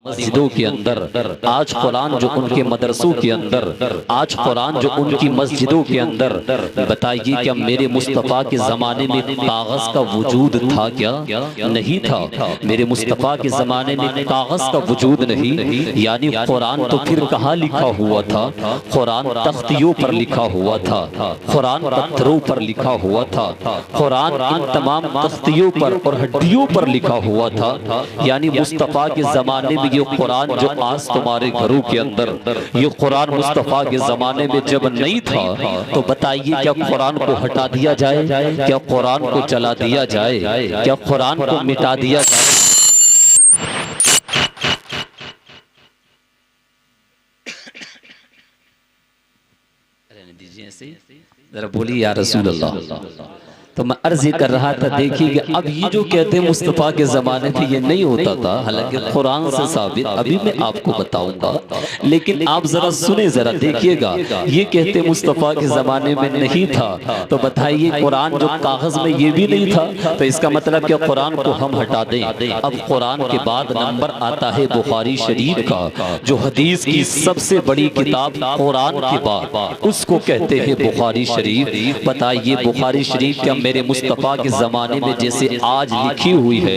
मस्जिदों के अंदर, आज कुरान जो उनके मदरसों के अंदर, आज कुरान जो उनकी मस्जिदों के अंदर, बताइए क्या मेरे मुस्तफ़ा के ज़माने में कागज़ का वजूद था क्या? नहीं था। मेरे मुस्तफ़ा के ज़माने में कागज़ का वजूद नहीं, यानी कुरान तो फिर कहाँ लिखा हुआ था? कुरान तख्तियों पर लिखा हुआ था, कुरान पत्थरों पर लिखा हुआ था, कुरान इन तमाम तख्तियों पर और हड्डियों पर लिखा हुआ था। यानी मुस्तफ़ा के ज़माने में ये कुरान जो आज तुम्हारे घरों के अंदर, ये कुरान मुस्तफ़ा के ज़माने में जब नहीं था, तो बताइए क्या कुरान को हटा दिया जाए? क्या कुरान को जला दिया जाए? क्या कुरान को मिटा दिया जाए? रहने दीजिए ऐसे, जरा बोलिए या रसूल अल्लाह। तो मैं अर्ज ये कर रहा था, देखिए अब ये जो कहते हैं मुस्तफ़ा के ज़माने में ये नहीं होता था, हालांकि कुरान से साबित अभी मैं आपको बताऊंगा, लेकिन आप ज़रा सुने, ज़रा देखिएगा। ये कहते मुस्तफ़ा के ज़माने में नहीं था, तो बताइए कुरान जो कागज़ में ये भी नहीं था, तो इसका मतलब क्या कुरान को हम हटा दें? अब कुरान के बाद नंबर आता है बुखारी शरीफ का, जो हदीस की सबसे बड़ी किताब कुरान के बाद उसको कहते हैं बुखारी शरीफ। बताइए बुखारी शरीफ क्या मेरे मुस्तफ़ा के ज़माने में जैसे आज लिखी हुई है,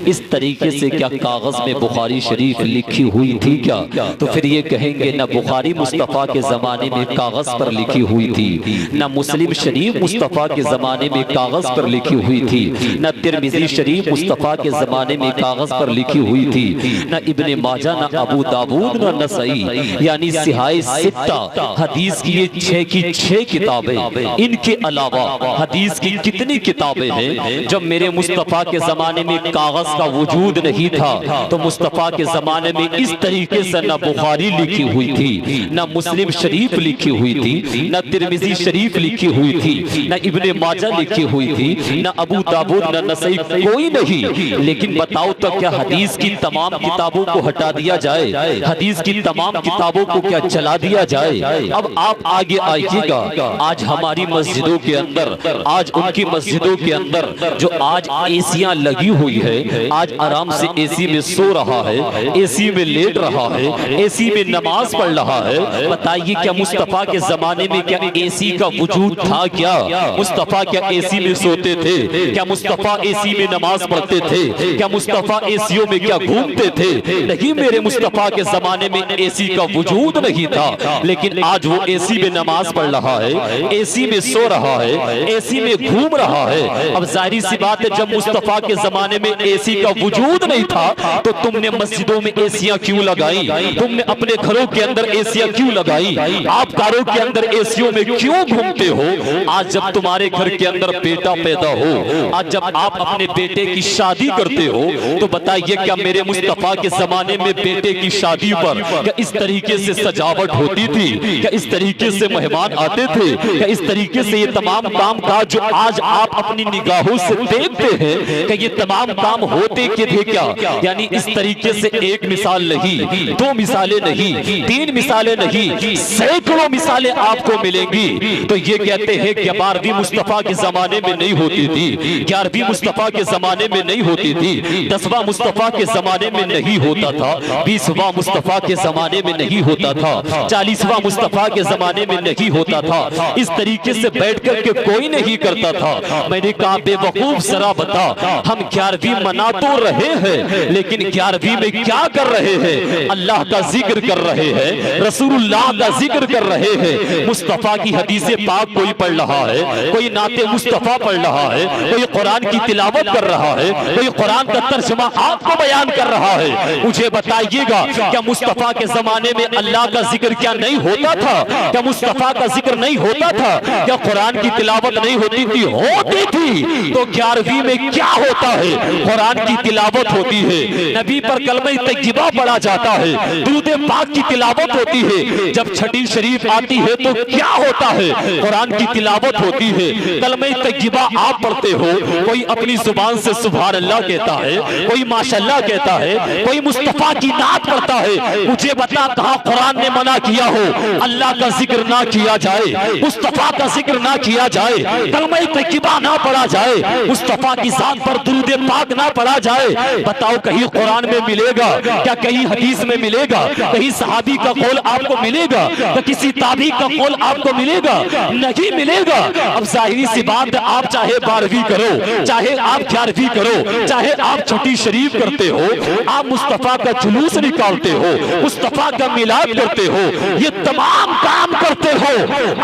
इस तरीके से क्या कागज़ में बुखारी शरीफ लिखी हुई थी क्या? तो फिर ये कहेंगे न बुखारी मुस्तफ़ा के ज़माने में कागज़ पर लिखी हुई थी, न मुस्लिम शरीफ मुस्तफ़ा के ज़माने में कागज़ पर लिखी हुई थी, न तिरमिज़ी शरीफ मुस्तफ़ा के ज़माने में कागज़ पर लिखी हुई थी, न इब्ने माजा, न अबू दाऊद, न नसई, यानी सिहाए सित्ता हदीस की ये 6 की 6 किताबें। इनके अलावा हदीस की कितनी किताबें हैं? जब मेरे मुस्तफ़ा के ज़माने में कागज़ का वजूद नहीं था, तो मुस्तफ़ा के ज़माने में इस तरीके से न बुखारी लिखी हुई थी, न मुस्लिम शरीफ लिखी हुई थी, न तिरमिज़ी शरीफ लिखी हुई थी, न इब्ने माजा लिखी हुई थी, न अबू दाऊद, न नसई, कोई नहीं। लेकिन बताओ तो क्या हदीस की तमाम किताबों को हटा दिया जाए? हदीस की तमाम किताबों को क्या जला दिया जाए? अब आप आगे आइएगा, आज हमारी मस्जिदों के अंदर, आज उनकी मस्जिदों के अंदर जो आज एसियां लगी हुई है, आज आराम से एसी में सो रहा है, एसी में लेट रहा है, एसी में नमाज पढ़ रहा है। बताइए क्या मुस्तफ़ा के जमाने में क्या एसी का वजूद था क्या? मुस्तफ़ा क्या एसी में सोते थे? क्या मुस्तफ़ा एसी में नमाज पढ़ते थे? क्या मुस्तफ़ा एसियों में क्या घूमते थे? नहीं, मेरे मुस्तफ़ा के जमाने में एसी का वजूद नहीं था, लेकिन आज वो एसी में नमाज पढ़ रहा है, एसी में सो रहा है, एसी में घूम रहा है। अब जाहिर सी बात है, जब मुस्तफ़ा के जमाने में एसी का वजूद नहीं था, तो तुमने मस्जिदों में एसियां क्यों लगाई? तुमने अपने घरों के अंदर एसियां क्यों लगाई? आप कारों के अंदर एसियों में क्यों घूमते हो? आज जब तुम्हारे घर के अंदर बेटा पैदा हो, आज जब आप अपने बेटे की शादी करते हो, तो बताइए क्या मेरे मुस्तफ़ा के जमाने में बेटे की शादी पर क्या इस तरीके से सजावट होती थी? क्या इस तरीके से मेहमान आते थे? क्या इस तरीके से ये तमाम काम काज जो आज आप अपनी निगाहों से देखते हैं, कि ये तमाम काम होते के थे क्या? यानी इस तरीके से एक मिसाल नहीं, 2 मिसालें नहीं, 3 मिसालें नहीं, सैकड़ों मिसालें आपको मिलेंगी। तो ये कहते हैं कि 12वीं मुस्तफ़ा के जमाने में नहीं होती थी, 11वीं मुस्तफ़ा के जमाने में नहीं होती थी, 10वां मुस्तफ़ा के जमाने में नहीं होता था, 20वां मुस्तफ़ा के जमाने में नहीं होता था, 40वां मुस्तफ़ा के जमाने में नहीं होता था। इस तरीके से बैठ करके कोई नहीं करता था। मैंने कहा बेवकूफ जरा बता, हम 11वीं मना तो रहे हैं, लेकिन 11वीं में क्या कर रहे हैं? अल्लाह का जिक्र कर रहे हैं, रसूलुल्लाह का जिक्र कर रहे हैं, मुस्तफ़ा की हदीसे पाक कोई पढ़ रहा है, कोई नाते मुस्तफ़ा पढ़ रहा है, कोई कुरान की तिलावत कर रहा है, कोई कुरान का तर्जुमा आपको बयान कर रहा है। मुझे बताइएगा क्या मुस्तफ़ा के जमाने में अल्लाह का जिक्र क्या नहीं होता था? क्या मुस्तफ़ा का जिक्र नहीं होता था? क्या कुरान की तिलावत नहीं होती थी? होती थी। तो 11वीं में क्या होता है? कुरान की तिलावत होती है, नबी पर कलमे तैयबा पढ़ा जाता है, दुरूद पाक की तिलावत होती है। जब छठी शरीफ आती है तो क्या होता है? कुरान की तिलावत होती है, कलमे तैयबा आप पढ़ते हो। कोई अपनी जुबान से सुभान अल्लाह कहता है, कोई माशाअल्लाह कहता है, कोई मुस्तफ़ा की नात पढ़ता है। मुझे बता कहां कुरान ने मना किया हो अल्लाह का जिक्र ना किया जाए, मुस्तफ़ा का जिक्र ना किया जाए, कलमे तर्जुमा ना पढ़ा जाए, मुस्तफा की जात पर दुरूद पाक ना पढ़ा जाए, बताओ कहीं कुरान में मिलेगा क्या? कहीं हदीस में मिलेगा? कहीं सहाबी का कौल आपको मिलेगा? क्या किसी ताबी का कौल आपको मिलेगा? नहीं मिलेगा। अब जाहिरी सी बात है, आप चाहे 12वीं करो, चाहे आप 11वीं करो, चाहे आप छठी शरीफ करते हो, आप मुस्तफा का जुलूस निकालते हो, मुस्तफा का मिलाद करते हो, ये तमाम काम करते हो,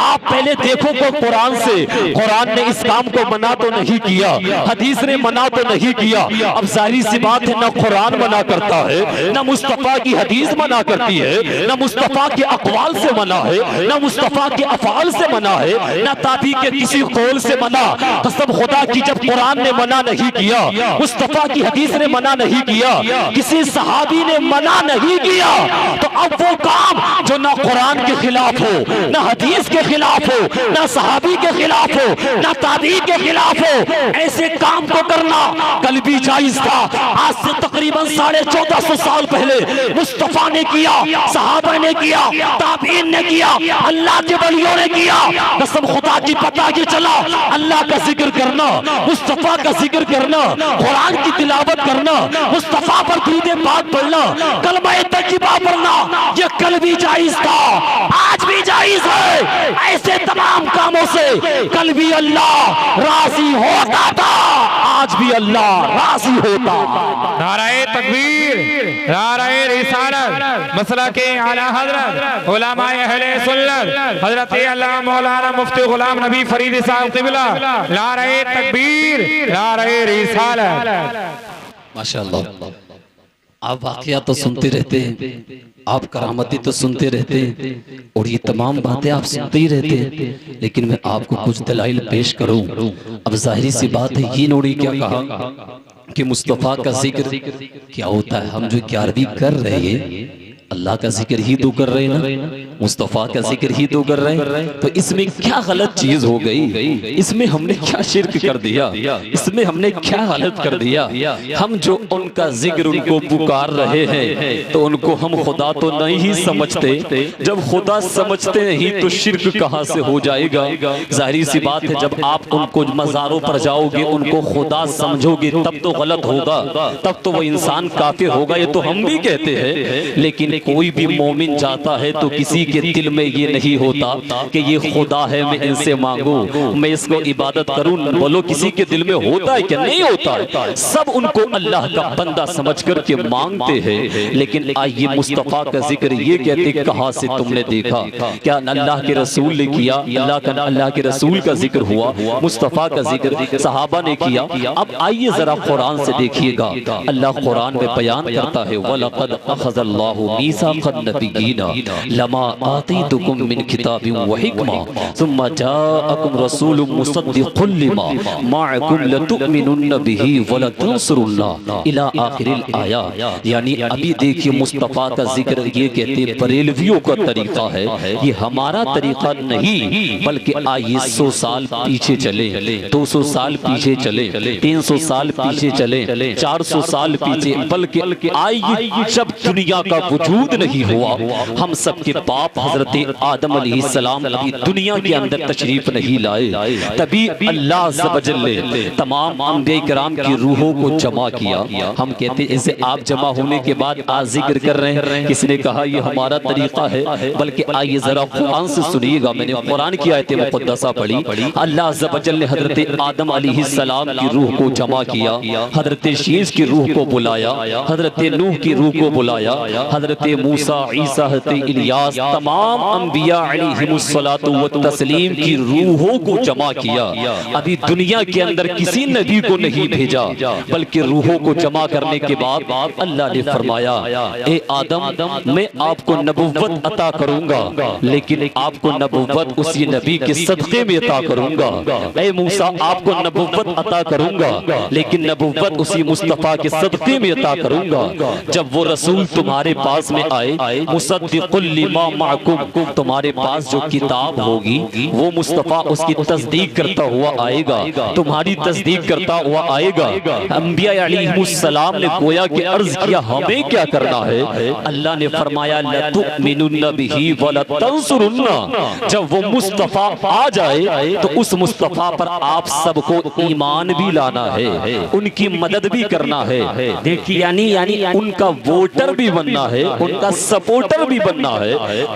आप पहले देखो को कुरान से, कुरान ने इस काम को मना तो नहीं किया, हदीस ने मना तो नहीं किया। अब जाहिर सी बात है, ना कुरान मना करता है, ना मुस्तफा की हदीस मना करती है, ना मुस्तफा के अक़वाल से मना है, ना मुस्तफा के अफ़आल से मना है, ना ताबी के किसी कौल से मना। कसम खुदा की, जब कुरान ने मना नहीं किया, मुस्तफा की हदीस ने मना नहीं किया, किसी सहाबी ने मना नहीं किया, तो अब वो काम जो ना कुरान के खिलाफ हो, ना हदीस के खिलाफ हो, ना सहाबी के खिलाफ हो, ना ताबी के खिलाफ हो, ऐसे काम को करना कल भी जायज था। आज से तकरीबन 1450 साल पहले मुस्तफा ने किया, सहाबा ने किया, ताबीन ने किया, अल्लाह के वलियों ने किया। कसम खुदा की, पता ये चला अल्लाह का जिक्र करना, मुस्तफा का जिक्र करना, कुरान की तिलावत करना, मुस्तफा पर दुरूद पाक पढ़ना, कलमा तैयबा पढ़ना, ये कल भी जायज था, आज भी जायज है। ऐसे तमाम कामों से कल भी अल्लाह राजी होता था, आज भी अल्लाह राजी होता। नाराए तकबीर, नाराए रिसालत, मसला के आला हजरत उलमाए अहले सुन्नत हजरत अल्लामा मौलाना मुफ्ती गुलाम नबी फरीद साहब क़िबला, नाराए तकबीर, नाराए रिसालत। माशाअल्लाह, आप वाक़या तो सुनते रहते हैं, आप करामती तो सुनते रहते हैं, और ये तमाम बातें आप सुनते ही रहते हैं, लेकिन मैं आपको कुछ दलाइल पेश करूं। अब जाहिर सी बात है, ये नोड़ी क्या कहा कि मुस्तफ़ा का जिक्र क्या होता है? हम जो 11वीं कर रहे हैं, अल्लाह का जिक्र ही तो कर रहे हैं ना, मुस्तफ़ा का जिक्र ही तो कर रहे हैं, तो इसमें क्या गलत चीज हो गई? इसमें हमने क्या शिर्क कर दिया? इसमें हमने क्या गलत कर दिया? हम जो उनका जिक्र उनको पुकार रहे हैं, तो उनको हम खुदा तो नहीं ही समझते। जब खुदा समझते नहीं तो शिर्क कहाँ से हो जाएगा? जाहिर सी बात है, जब आप उनको मज़ारों पर जाओगे, उनको खुदा समझोगे, तब तो गलत होगा, तब तो वो इंसान काफिर होगा। ये तो हम भी कहते हैं, लेकिन कोई भी मोमिन जाता है तो किसी के दिल में ये नहीं होता कि ये खुदा है, मैं इनसे मांगू, मैं इसको इबादत करूं। बोलो, किसी के दिल में होता है क्या? नहीं होता है। सब उनको अल्लाह का बंदा समझ कर के मांगते हैं। लेकिन आइए, मुस्तफ़ा का जिक्र ये कहते, कहाँ से तुमने देखा? क्या अल्लाह के रसूल ने किया? अल्लाह के रसूल का जिक्र हुआ, मुस्तफ़ा का जिक्र सहाबा ने किया। अब आइए जरा कुरान से देखिएगा, अल्लाह कुरान में बयान करता है, वलक़द अख़ज़ल्लाहु मीसाक़न नबिय्यीना लमा आतीतुकुम मिन किताबिन व हिकमा सुम्मा जाअकुम रसूलुम मुसद्दिक़ुन लिमा माअकुम लतुमिनुन्न बिही व लतंसुरुन्ना इला आखिरिल आया। यानी अभी देखिए, मुस्तफ़ा का जिक्र ये कहते बरेलवियों का तरीका है, ये हमारा तरीका नहीं, बल्कि आइए 100 साल पीछे चले, 200 साल पीछे चले, 300 साल पीछे चले, 400 साल पीछे, बल्कि आइए जब दुनिया का वजूद नहीं हुआ, हम सबके बाप हजरत आदम अलैहिस्सलाम अभी दुनिया के अंदर तशरीफ नहीं लाए, तभी अल्लाह ज़वजल ने तमाम अंबिया किराम की रूहों को जमा किया। हम कहते हैं ऐसे आप जमा होने के बाद आज जिक्र कर रहे हैं, किसने कहा ये हमारा तरीका है? बल्कि आइए जरा कुरान से सुनिएगा, मैंने कुरान की आयत मुक़द्दसा पढ़ी, अल्लाह ज़वजल ने हजरत आदम अलैहिस्सलाम की रूह को जमा किया, हजरत शीश की रूह को बुलाया, हजरत नूह की रूह को बुलाया, हजरत मूसा, ईसा, इलियास, तमाम अंबिया अलैहिमुस्सलातु व तस्लीम की रूहों को जमा किया। अभी दुनिया के अंदर किसी नबी को नहीं भेजा, बल्कि रूहों को जमा करने के बाद अल्लाह ने फरमाया, ए आदम, मैं आपको नबुव्वत अता करूंगा, लेकिन आपको नबुव्वत उसी नबी के सदक़े में अता करूंगा। ए मूसा, आपको नबुव्वत अता करूंगा, लेकिन नबुव्वत उसी मुस्तफ़ा के सदक़े में अता करूंगा। जब वो रसूल तुम्हारे पास में आए, मुसद्दिक़ुल लिमा माअकुम, तुम्हारे पास जो किताब होगी वो मुस्तफ़ा उसकी तस्दीक करता हुआ आएगा, तुम्हारी तस्दीक करता हुआ आएगा। अंबिया अलैहिमुस्सलाम ने गोया कि अर्ज किया हमें क्या करना है? अल्लाह ने फरमाया लतुमिनुन्न बिही व लतंसुरुन्ना, जब वो मुस्तफ़ा आ जाए तो उस मुस्तफ़ा पर आप सबको ईमान भी लाना है, उनकी मदद भी करना है। देखिए यानी उनका वोटर भी बनना है, उनका सपोर्टर भी बनना है।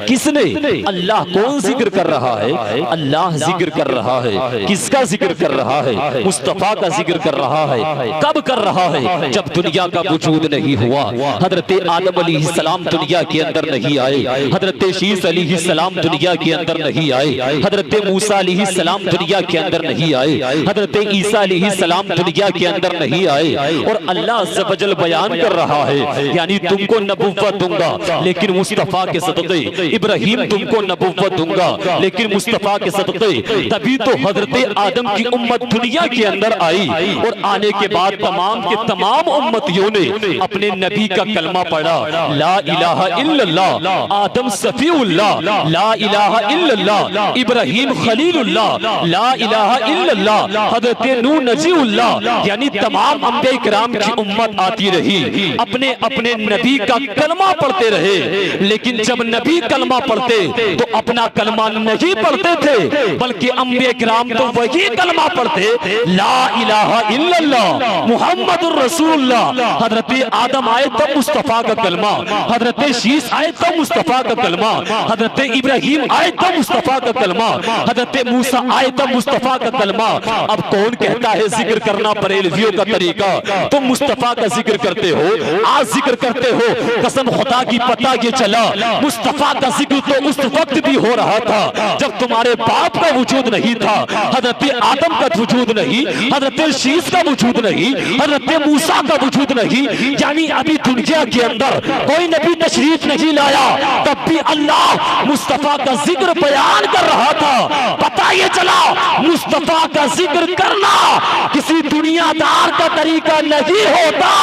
किसने? अल्लाह। कौन जिक्र कर रहा है? अल्लाह जिक्र कर रहा है। किसका जिक्र कर रहा है? मुस्तफ़ा का जिक्र कर रहा है। कब कर रहा है? जब दुनिया का वजूद नहीं हुआ, हजरत आदम अलैहिस्सलाम दुनिया के अंदर नहीं आए, हजरत शीस अलैहिस्सलाम दुनिया के अंदर नहीं आए, हजरत मूसा अलैहिस्सलाम दुनिया के अंदर नहीं आए, हजरत ईसा अलैहिस्सलाम दुनिया के अंदर नहीं आए। और अल्लाह अज़्ज़ व जल बयान कर रहा है यानी तुमको नबुव्वत दूंगा लेकिन मुस्तफ़ा के सदक़े, इब्राहीम तुमको नबुव्वत दूंगा लेकिन मुस्तफ़ा के सदक़े। तभी तो हजरत आदम की उम्मत दुनिया के अंदर आई और आने के बाद तमाम के तमाम उम्मतियों ने अपने नबी का कलमा पढ़ा, ला इलाहा इल्लल्लाह, आदम सफीउल्लाह, ला इलाहा इल्लल्लाह, इब्राहीम खलीलुल्लाह, ला इलाहा इल्लल्लाह, हजरत नूह नजीउल्लाह। यानी तमाम अंबिया किराम की उम्मत आती रही, अपने अपने नबी का कलमा पढ़ते रहे। लेकिन जब नबी कलमा पढ़ते तो अपना कलमा नहीं पढ़ते थे, बल्कि अंबिया किराम तो वही कलमा पढ़ते, ला इलाहा इल्लल्लाह मुहम्मदुर रसूलुल्लाह। हजरत आदम आए तब मुस्तफ़ा का कलमा, हजरत शीस आए तब मुस्तफ़ा का कलमा, हजरत इब्राहीम आए तब मुस्तफ़ा का कलमा, हजरत मूसा आए तब मुस्तफ़ा का कलमा। अब कौन कहता है जिक्र करना बरेलवियों का तरीका? तुम मुस्तफ़ा का जिक्र करते हो, आज जिक्र करते हो। कसम खुदा की पता ये चला मुस्तफ़ा का जिक्र तो उस वक्त भी हो रहा था जब तुम्हारे बाप का वजूद नहीं था, हजरत आदम का वजूद नहीं, हजरत शीस का वजूद नहीं, हजरत मूसा का वजूद नहीं। यानी अभी दुनिया के अंदर कोई नबी तशरीफ नहीं लाया, तब भी अल्लाह मुस्तफ़ा का जिक्र बयान कर रहा था। पता ये चला मुस्तफ़ा का जिक्र करना किसी दुनियादार का तरीका नहीं होता,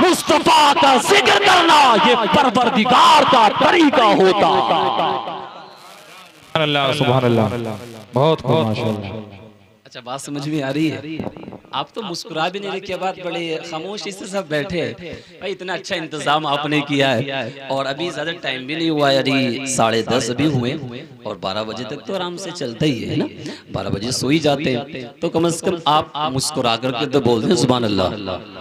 मुस्तफ़ा का जिक्र करना ये परवरदिगार का तरीका होता। अल्लाह सुभान अल्लाह, बहुत खूब माशाअल्लाह। अच्छा बात समझ में आ रही है? आप तो मुस्कुरा भी नहीं रहे, क्या बात, बड़े खामोशी से सब बैठे भाई। इतना अच्छा इंतजाम आपने किया है और अभी ज्यादा टाइम भी नहीं हुआ, यानी 10:30 अभी हुए और 12 बजे तक तो आराम से चलता ही है ना। 12 बजे सो ही जाते हैं तो कम से कम आप मुस्कुरा करके तो बोल दें सुभान अल्लाह,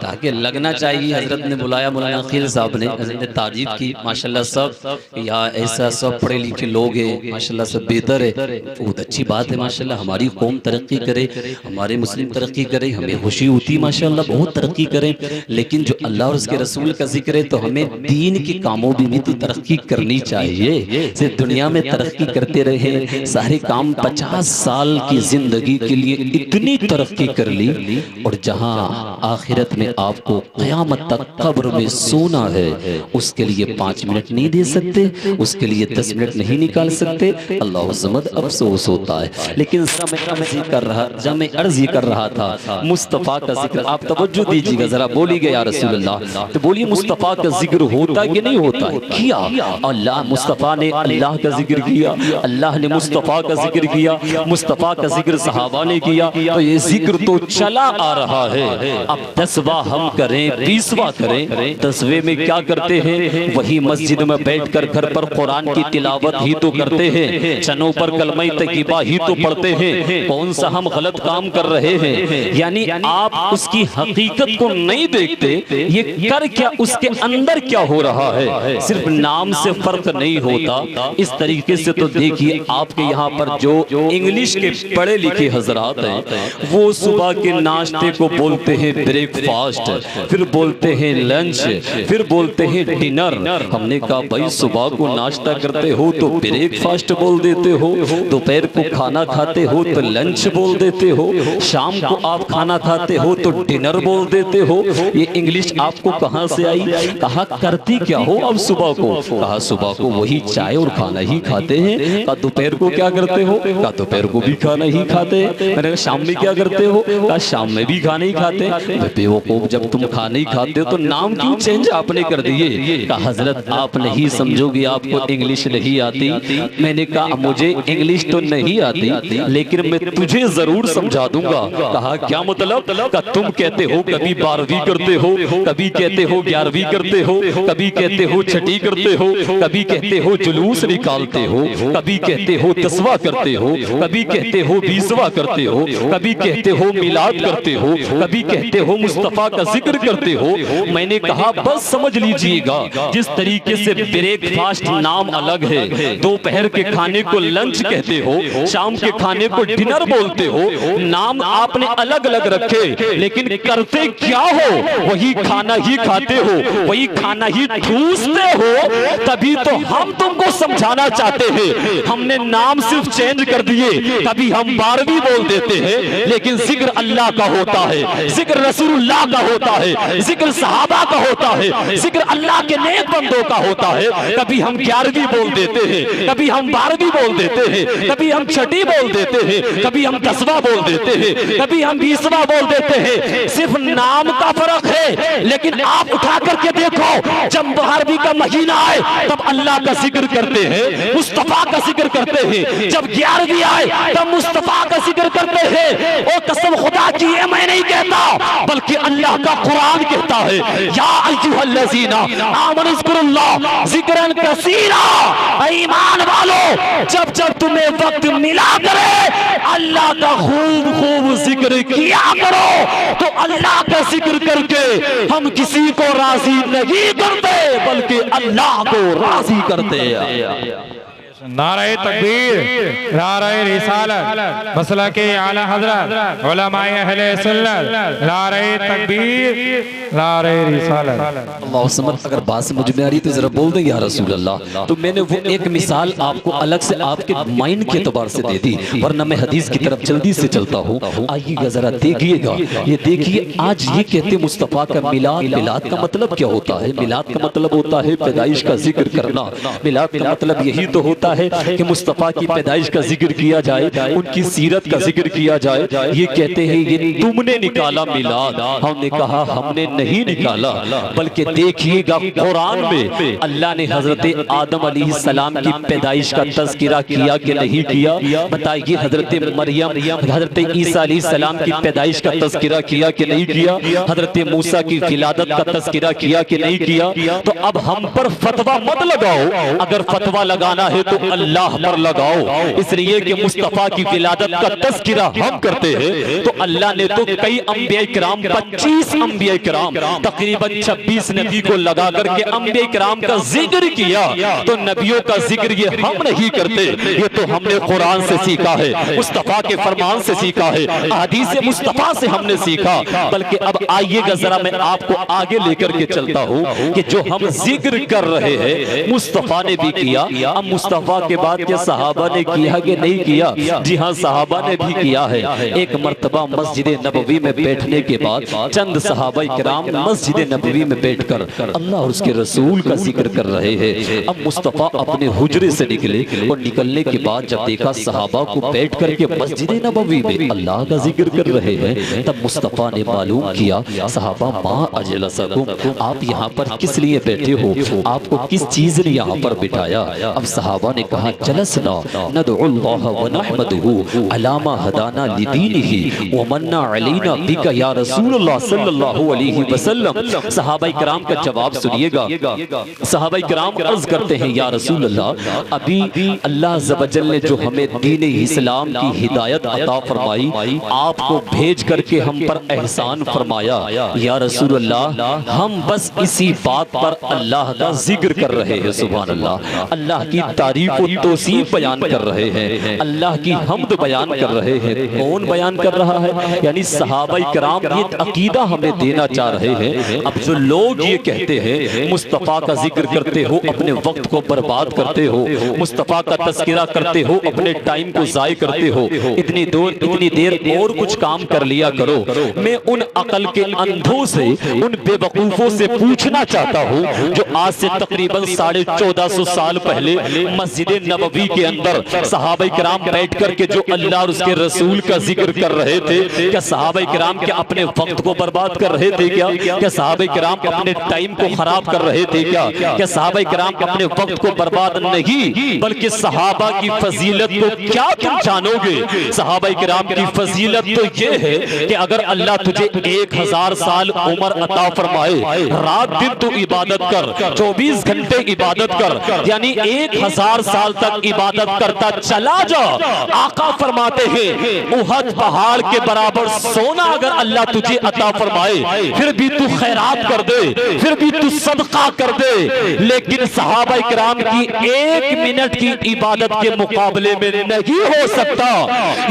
ताकि लगना चाहिए। हजरत ने बुलाया, मौलाना खील साहब ने, हजरत ने तारीफ की माशाल्लाह। सब यहाँ ऐसा सब पढ़े लिखे लोग हैं माशाल्लाह, सब बेहतर है, बहुत अच्छी बात है माशाल्लाह। हमारी कौम तरक्की करे, हमारे मुस्लिम तरक्की करे, हमें खुशी होती माशाल्लाह, बहुत तरक्की करें। लेकिन जो अल्लाह और उसके रसूल का जिक्र है तो हमें दीन के कामों में भी तो तरक्की करनी चाहिए। सिर्फ दुनिया में तरक्की करते रहे, सारे काम 50 साल की जिंदगी के लिए इतनी तरक्की कर ली और जहां आखिरत में आपको क़यामत तक कब्र में सोना है उसके लिए 5 मिनट नहीं दे सकते, उसके लिए 10 मिनट नहीं निकाल सकते। अल्लाह समद अफसोस होता है। लेकिन जब मैं अर्ज़ कर रहा था मुस्तफ़ा का जिक्र, आप तवज्जो दीजिएगा जरा, बोलिए या रसूल अल्लाह, तो बोलिए मुस्तफ़ा का जिक्र होता कि नहीं होता है? किया अल्लाह, मुस्तफ़ा ने अल्लाह का जिक्र किया, अल्लाह ने मुस्तफ़ा का जिक्र किया, मुस्तफ़ा का जिक्र सहाबा ने किया, तो ये जिक्र तो चला आ रहा है। अब 10वां हम करें, 20वां करें। 10वें में क्या करते हैं? वही मस्जिद में बैठकर घर पर कुरान की तिलावत ही तो करते हैं, चनों पर कलमा तकीबा ही तो पढ़ते हैं। कौन सा हम गलत काम कर रहे हैं? यानी आप उसकी हकीकत को नहीं देखते, ये कर क्या, उसके अंदर क्या हो रहा है। सिर्फ नाम से फर्क नहीं होता। इस तरीके से तो देखिए आपके यहाँ पर जो इंग्लिश के पढ़े लिखे हजरात हैं वो सुबह के नाश्ते को बोलते हैं ब्रेकफास्ट, फिर बोलते हैं लंच, फिर बोलते हैं डिनर। हमने कहा भाई सुबह को नाश्ता करते हो तो ब्रेकफास्ट बोल देते हो, दोपहर को खाना खाते हो तो लंच बोल देते हो, शाम को आप खाना खाना खाते हो तो डिनर बोल देते हो, ये इंग्लिश आपको कहाँ से आई? कहा करती क्या हो अब सुबह को? कहा सुबह को वही चाय और खाना ही खाते हैं। कहा दोपहर को क्या करते हो? कहा दोपहर को भी खाना ही खाते हैं। मैंने कहा शाम में क्या करते हो? कहा शाम में भी खाना ही खाते हैं। बेवकूफ, जब तुम खाना ही खाते हो तो नाम क्यों चेंज आपने कर दिए? कहा हजरत आप नहीं समझोगे, आपको इंग्लिश नहीं आती। मैंने कहा मुझे इंग्लिश तो नहीं आती, लेकिन मैं तुझे जरूर समझा दूंगा। कहा क्या मतलब? का तुम कहते हो कभी 12वीं करते हो, कभी कहते हो 11वीं करते हो, कभी कहते हो छठी करते हो, कभी कहते हो जुलूस निकालते हो, कभी कहते हो 10वां करते हो, कभी कहते हो 20वां करते हो, कभी कहते हो मिलाद करते हो, कभी कहते हो मुस्तफा का जिक्र करते हो। मैंने कहा बस समझ लीजिएगा, जिस तरीके से ब्रेकफास्ट नाम अलग है, दोपहर के खाने को लंच कहते हो, शाम के खाने को डिनर बोलते हो, नाम आपने अलग अलग रखे, लेकिन करते क्या हो? वही खाना ही खाते हो, वही खाना ही ठूसते हो। तभी तो हम तुमको समझाना चाहते हैं, हमने नाम सिर्फ चेंज कर दिए। कभी हम 12वीं बोल देते हैं, लेकिन जिक्र अल्लाह का होता है, जिक्र रसूलुल्लाह का होता है, जिक्र सहाबा का होता है, जिक्र अल्लाह के नेक बंदों का होता है। कभी हम 11वीं बोल देते हैं, कभी हम 12वीं बोल देते हैं, कभी हम छठी बोल देते हैं, कभी हम 10वां बोल देते हैं, कभी हम 20वां बोल देते हैं। सिर्फ नाम का फर्क है, लेकिन आप उठा करके देखो, जब 12वीं का महीना आए तब अल्लाह का जिक्र करते हैं, मुस्तफा का जिक्र करते हैं। जब 11वीं आए तब मुस्तफा का जिक्र करते हैं। ओ कसम खुदा की है, मैं नहीं कहता, बल्कि अल्लाह का कुरान कहता है, या अय्युहल्लज़ीना आमनु ज़्कुरुल्लाह ज़िक्रन कसीरा। ईमान वालो, जब जब तुम्हें वक्त मिला करे अल्लाह का खूब खूब जिक्र किया करो। तो अल्लाह का जिक्र करके हम किसी को राजी नहीं करते, बल्कि अल्लाह को राजी करते हैं। नारे तकबीर, नारे रिसालत, मसला के आला हजरत उलमाए अहले सुन्नत, नारे तकबीर, नारे रिसालत। अल्लाह समझ, अगर बात समझ में आ रही तो जरा बोल दे या रसूल अल्लाह। तो मैंने वो एक मिसाल आपको अलग से आपके माइंड के एतबार से दे दी, वरना मैं हदीस की तरफ जल्दी से चलता हूँ। आइएगा जरा देखिएगा, ये देखिए आज ये कहते मुस्तफा का मिलाद। मिलाद का मतलब क्या होता है? मिलाद का मतलब होता है पैदाइश का जिक्र करना। मिलाद का मतलब यही तो होता है कि मुस्तफा की पैदाइश का जिक्र किया जाए, उनकी सीरत का जिक्र किया जाए। ये कहते हैं ये तुमने निकाला मिलाद। हमने कहा हमने नहीं निकाला, बल्कि देखिएगा कुरान में अल्लाह ने हजरत आदम अलैहिस्सलाम की पैदाइश का तज़किरा किया कि नहीं किया? बताइए, हजरत मरियम, हजरत ईसा अलैहिस्सलाम की पैदाइश का तज़किरा किया कि नहीं किया? हजरत मूसा की विलादत का तज़किरा किया कि नहीं किया? तो अब हम पर फतवा मत लगाओ, अगर फतवा लगाना है तो अल्लाह पर लगाओ, इसलिए कि मुस्तफा की विलादत का तज़किरा हम करते हैं। तो अल्लाह ने तो कई अंबिया किराम, 25 अंबिया किराम, तकरीबन 26 नबी को लगा करके अंबिया किराम का जिक्र किया। तो नबियों का जिक्र ये हम नहीं करते, ये तो हमने कुरान से सीखा है, मुस्तफा के फरमान से सीखा है, हदीस मुस्तफा से हमने सीखा। बल्कि अब आइएगा जरा मैं आपको आगे लेकर के चलता हूँ कि जो हम जिक्र कर रहे हैं मुस्तफा ने भी किया। अब मुस्तफा के बाद क्या सहाबा ने किया कि नहीं किया? जी हाँ, सहाबा ने भी किया है। एक मर्तबा मस्जिद नबवी में बैठने के बाद चंद सहाबा किराम मस्जिद नबवी में बैठकर अल्लाह और उसके रसूल का जिक्र कर रहे हैं। अब मुस्तफा अपने हुजरे से निकले और निकलने के बाद जब देखा सहाबा को बैठ करके मस्जिद नबवी में अल्लाह का जिक्र कर रहे हैं, तब मुस्तफा ने मालूम किया, सहाबा माँ अजलसकुम, आप यहाँ पर किस लिए बैठे हो? आपको किस चीज ने यहाँ पर बिठाया? अब सहाबा ने कहा जलसना नदउल्लाह व नहमदुहु अला मा हदाना लिदीनिही व मन्ना अलैना बिका या रसूलुल्लाह सल्लल्लाहु अलैहि वसल्लम। सहाबा किराम का जवाब सुनिएगा। सहाबा किराम अर्ज करते हैं, या रसूल अल्लाह, अभी अल्लाह अज़्ज़ व जल ने जो हमें दीन इस्लाम की हिदायत अता फरमाई, आपको भेज करके हम पर एहसान फरमाया। या रसूल अल्लाह, हम बस इसी बात पर अल्लाह का जिक्र कर रहे हैं। सुभान अल्लाह, अल्लाह की तारीफ तारीफ और तौसीफ बयान कर रहे हैं, अल्लाह की हम्द बयान कर रहे हैं। कौन बयान कर रहा है? यानी सहाबाई कराम ये अकीदा हमें देना चाह रहे हैं। अब जो लोग ये कहते हैं मुस्तफ़ा का जिक्र करते हो अपने वक्त को बर्बाद करते हो, मुस्तफ़ा का तस्करा करते हो अपने टाइम को ज़ाय करते हो, इतनी देर और कुछ काम कर लिया करो। मैं उन अकल के अंधों से, उन बेवकूफों से पूछना चाहता हूँ जो आज से तकरीबन 1450 साल पहले मस्जिद नबवी के अंदर सहाबाई किराम बैठ कर के जो अल्लाह और उसके रसूल का जिक्र कर रहे थे, क्या सहाबाई किराम क्या अपने वक्त को बर्बाद कर रहे थे? क्या सहाबाई किराम अपने टाइम को खराब कर रहे थे? क्या सहाबाई किराम अपने वक्त को बर्बाद नहीं, बल्कि सहाबा की फजीलत को क्या तुम जानोगे? सहाबाई किराम की फजीलत तो ये है कि अगर अल्लाह तुझे 1000 साल उम्र अता फरमाए, रात दिन तू इबादत कर, 24 घंटे इबादत कर, यानी 1000 साल तक इबादत करता चला जा। आका फरमाते हैं उहद पहाड़ के बराबर सोना अगर अल्लाह तुझे अता फरमाए, फिर भी तू खैरात कर दे, फिर भी तू सदका कर दे, लेकिन सहाबाई किराम की 1 मिनट की इबादत के मुकाबले में नहीं हो सकता।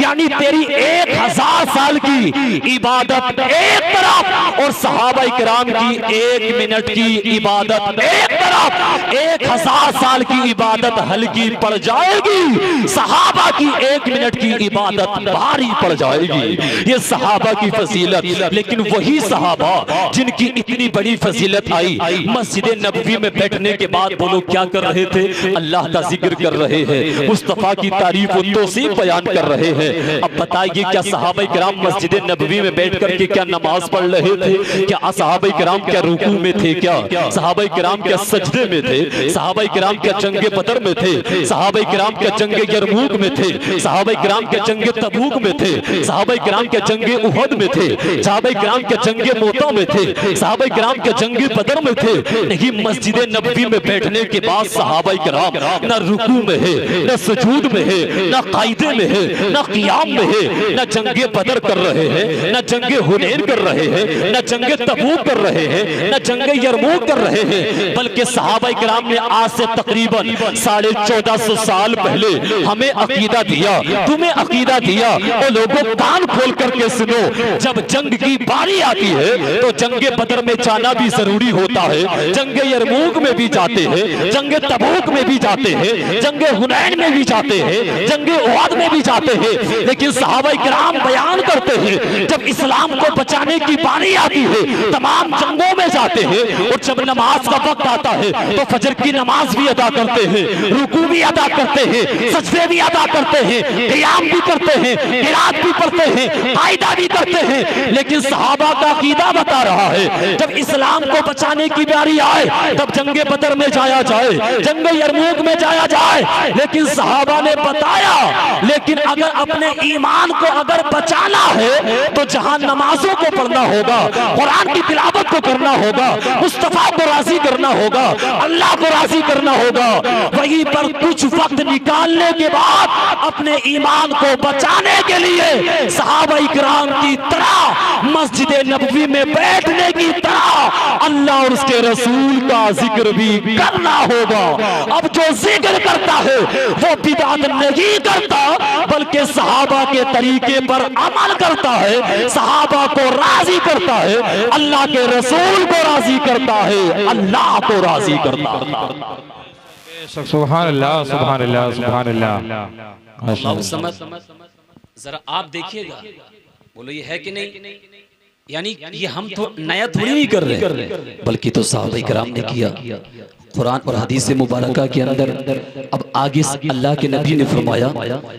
यानी तेरी 1000 साल की इबादत एक तरफ और सहाबाई किराम की 1 मिनट की इबादत एक तरफ, 1000 साल की इबादत हल्की पड़ जाएगी, सहाबा की 1 मिनट की इबादत भारी पड़ जाएगी। ये सहाबा की फजीलत। लेकिन वही सहाबा जिनकी इतनी बड़ी फजीलत आई, मस्जिद नबवी में बैठने के बाद वो लोग क्या कर रहे थे? अल्लाह का जिक्र कर रहे हैं, मुस्तफ़ा की तारीफ और तौसीफ बयान कर रहे हैं। अब बताइए क्या सहाबाई किराम मस्जिद नबवी में बैठ करके क्या नमाज पढ़ रहे थे? क्या सहाबाई किराम क्या रुकू में थे? क्या सहाबाई किराम क्या सजदे में थे? सहाबाई किराम क्या जंगे बदर में थे? सहाबाई किराम क्या जंगे यरमूक में थे? सहाबाई किराम क्या जंगे तबूक में थे? सहाबाई किराम क्या जंगे उहद में थे? सहाबाई किराम क्या जंगे मोता में थे? सहाबाई किराम क्या जंगे बदर में थे? नहीं, मस्जिद नबवी में बैठने के बाद सहाबाई किराम न रुकू में है, न सुजूद में है, न कायदे में है, न क़ियाम में है, न जंगे बदर कर रहे हैं, न जंगे हुनैन कर रहे हैं, न जंगे तबूक कर रहे हैं, न जंगे यरमूक कर रहे हैं, बल्कि सहाबाई किराम ने आज से तकरीबन 1450 साल पहले हमें अकीदा दिया, तुम्हें अकीदा दिया। और लोगों कान खोल करके सुनो, जब जंग की बारी आती है तो जंगे बदर में जाना भी जरूरी होता है, जंगे यरमूक में भी जाते हैं, जंगे तबूक में भी जाते हैं, जंगे हुनैन में भी जाते हैं, जंगे उहद में भी जाते हैं। लेकिन सहाबाई किराम बयान करते हैं जब इस्लाम को बचाने की बारी आती है तमाम जंगों में जाते हैं, और जब नमाज का वक्त आता है तो फजर की नमाज भी अदा करते हैं, रुकू भी अदा करते हैं, सजदे भी अदा करते हैं, क़ियाम भी करते हैं, क़िरात भी पढ़ते हैं, कायदा भी करते हैं। लेकिन सहाबा का अकीदा बता रहा है जब इस्लाम को बचाने की बारी आए तब जंगे बदर में जाया जाए, जंगे यरमूक में जाया जाए। लेकिन सहाबा ने बताया लेकिन अगर अपने ईमान को अगर बचाना है तो जहां नमाजों को पढ़ना होगा, कुरान की तिलावत को करना होगा, मुस्तफा को राजी करना होगा, अल्लाह को राजी करना होगा, वहीं पर कुछ वक्त निकालने के बाद अपने ईमान को बचाने के लिए सहाबाई किराम की तरह मस्जिद नबवी में बैठने की तरह अल्लाह और उसके रसूल का जिक्र भी करना होगा। अब जो जिक्र करता है वो बिदअत नहीं करता, बल्कि सहाबा के तरीके पर अमल करता है, सहाबा को राजी करता है, अल्लाह के रसूल को राजी करता है, अल्लाह को राजी करता है। सुभान अल्लाह, सुभान अल्लाह, सुभान अल्लाह। जरा आप देखिएगा, बोलो ये है कि नहीं? यानी ये हम तो नया थोड़ी नहीं कर रहे, बल्कि तो सहाबा किराम ने किया। कुरान और हदीस मुबारका के अंदर अब आगे अल्लाह के नबी ने फरमाया,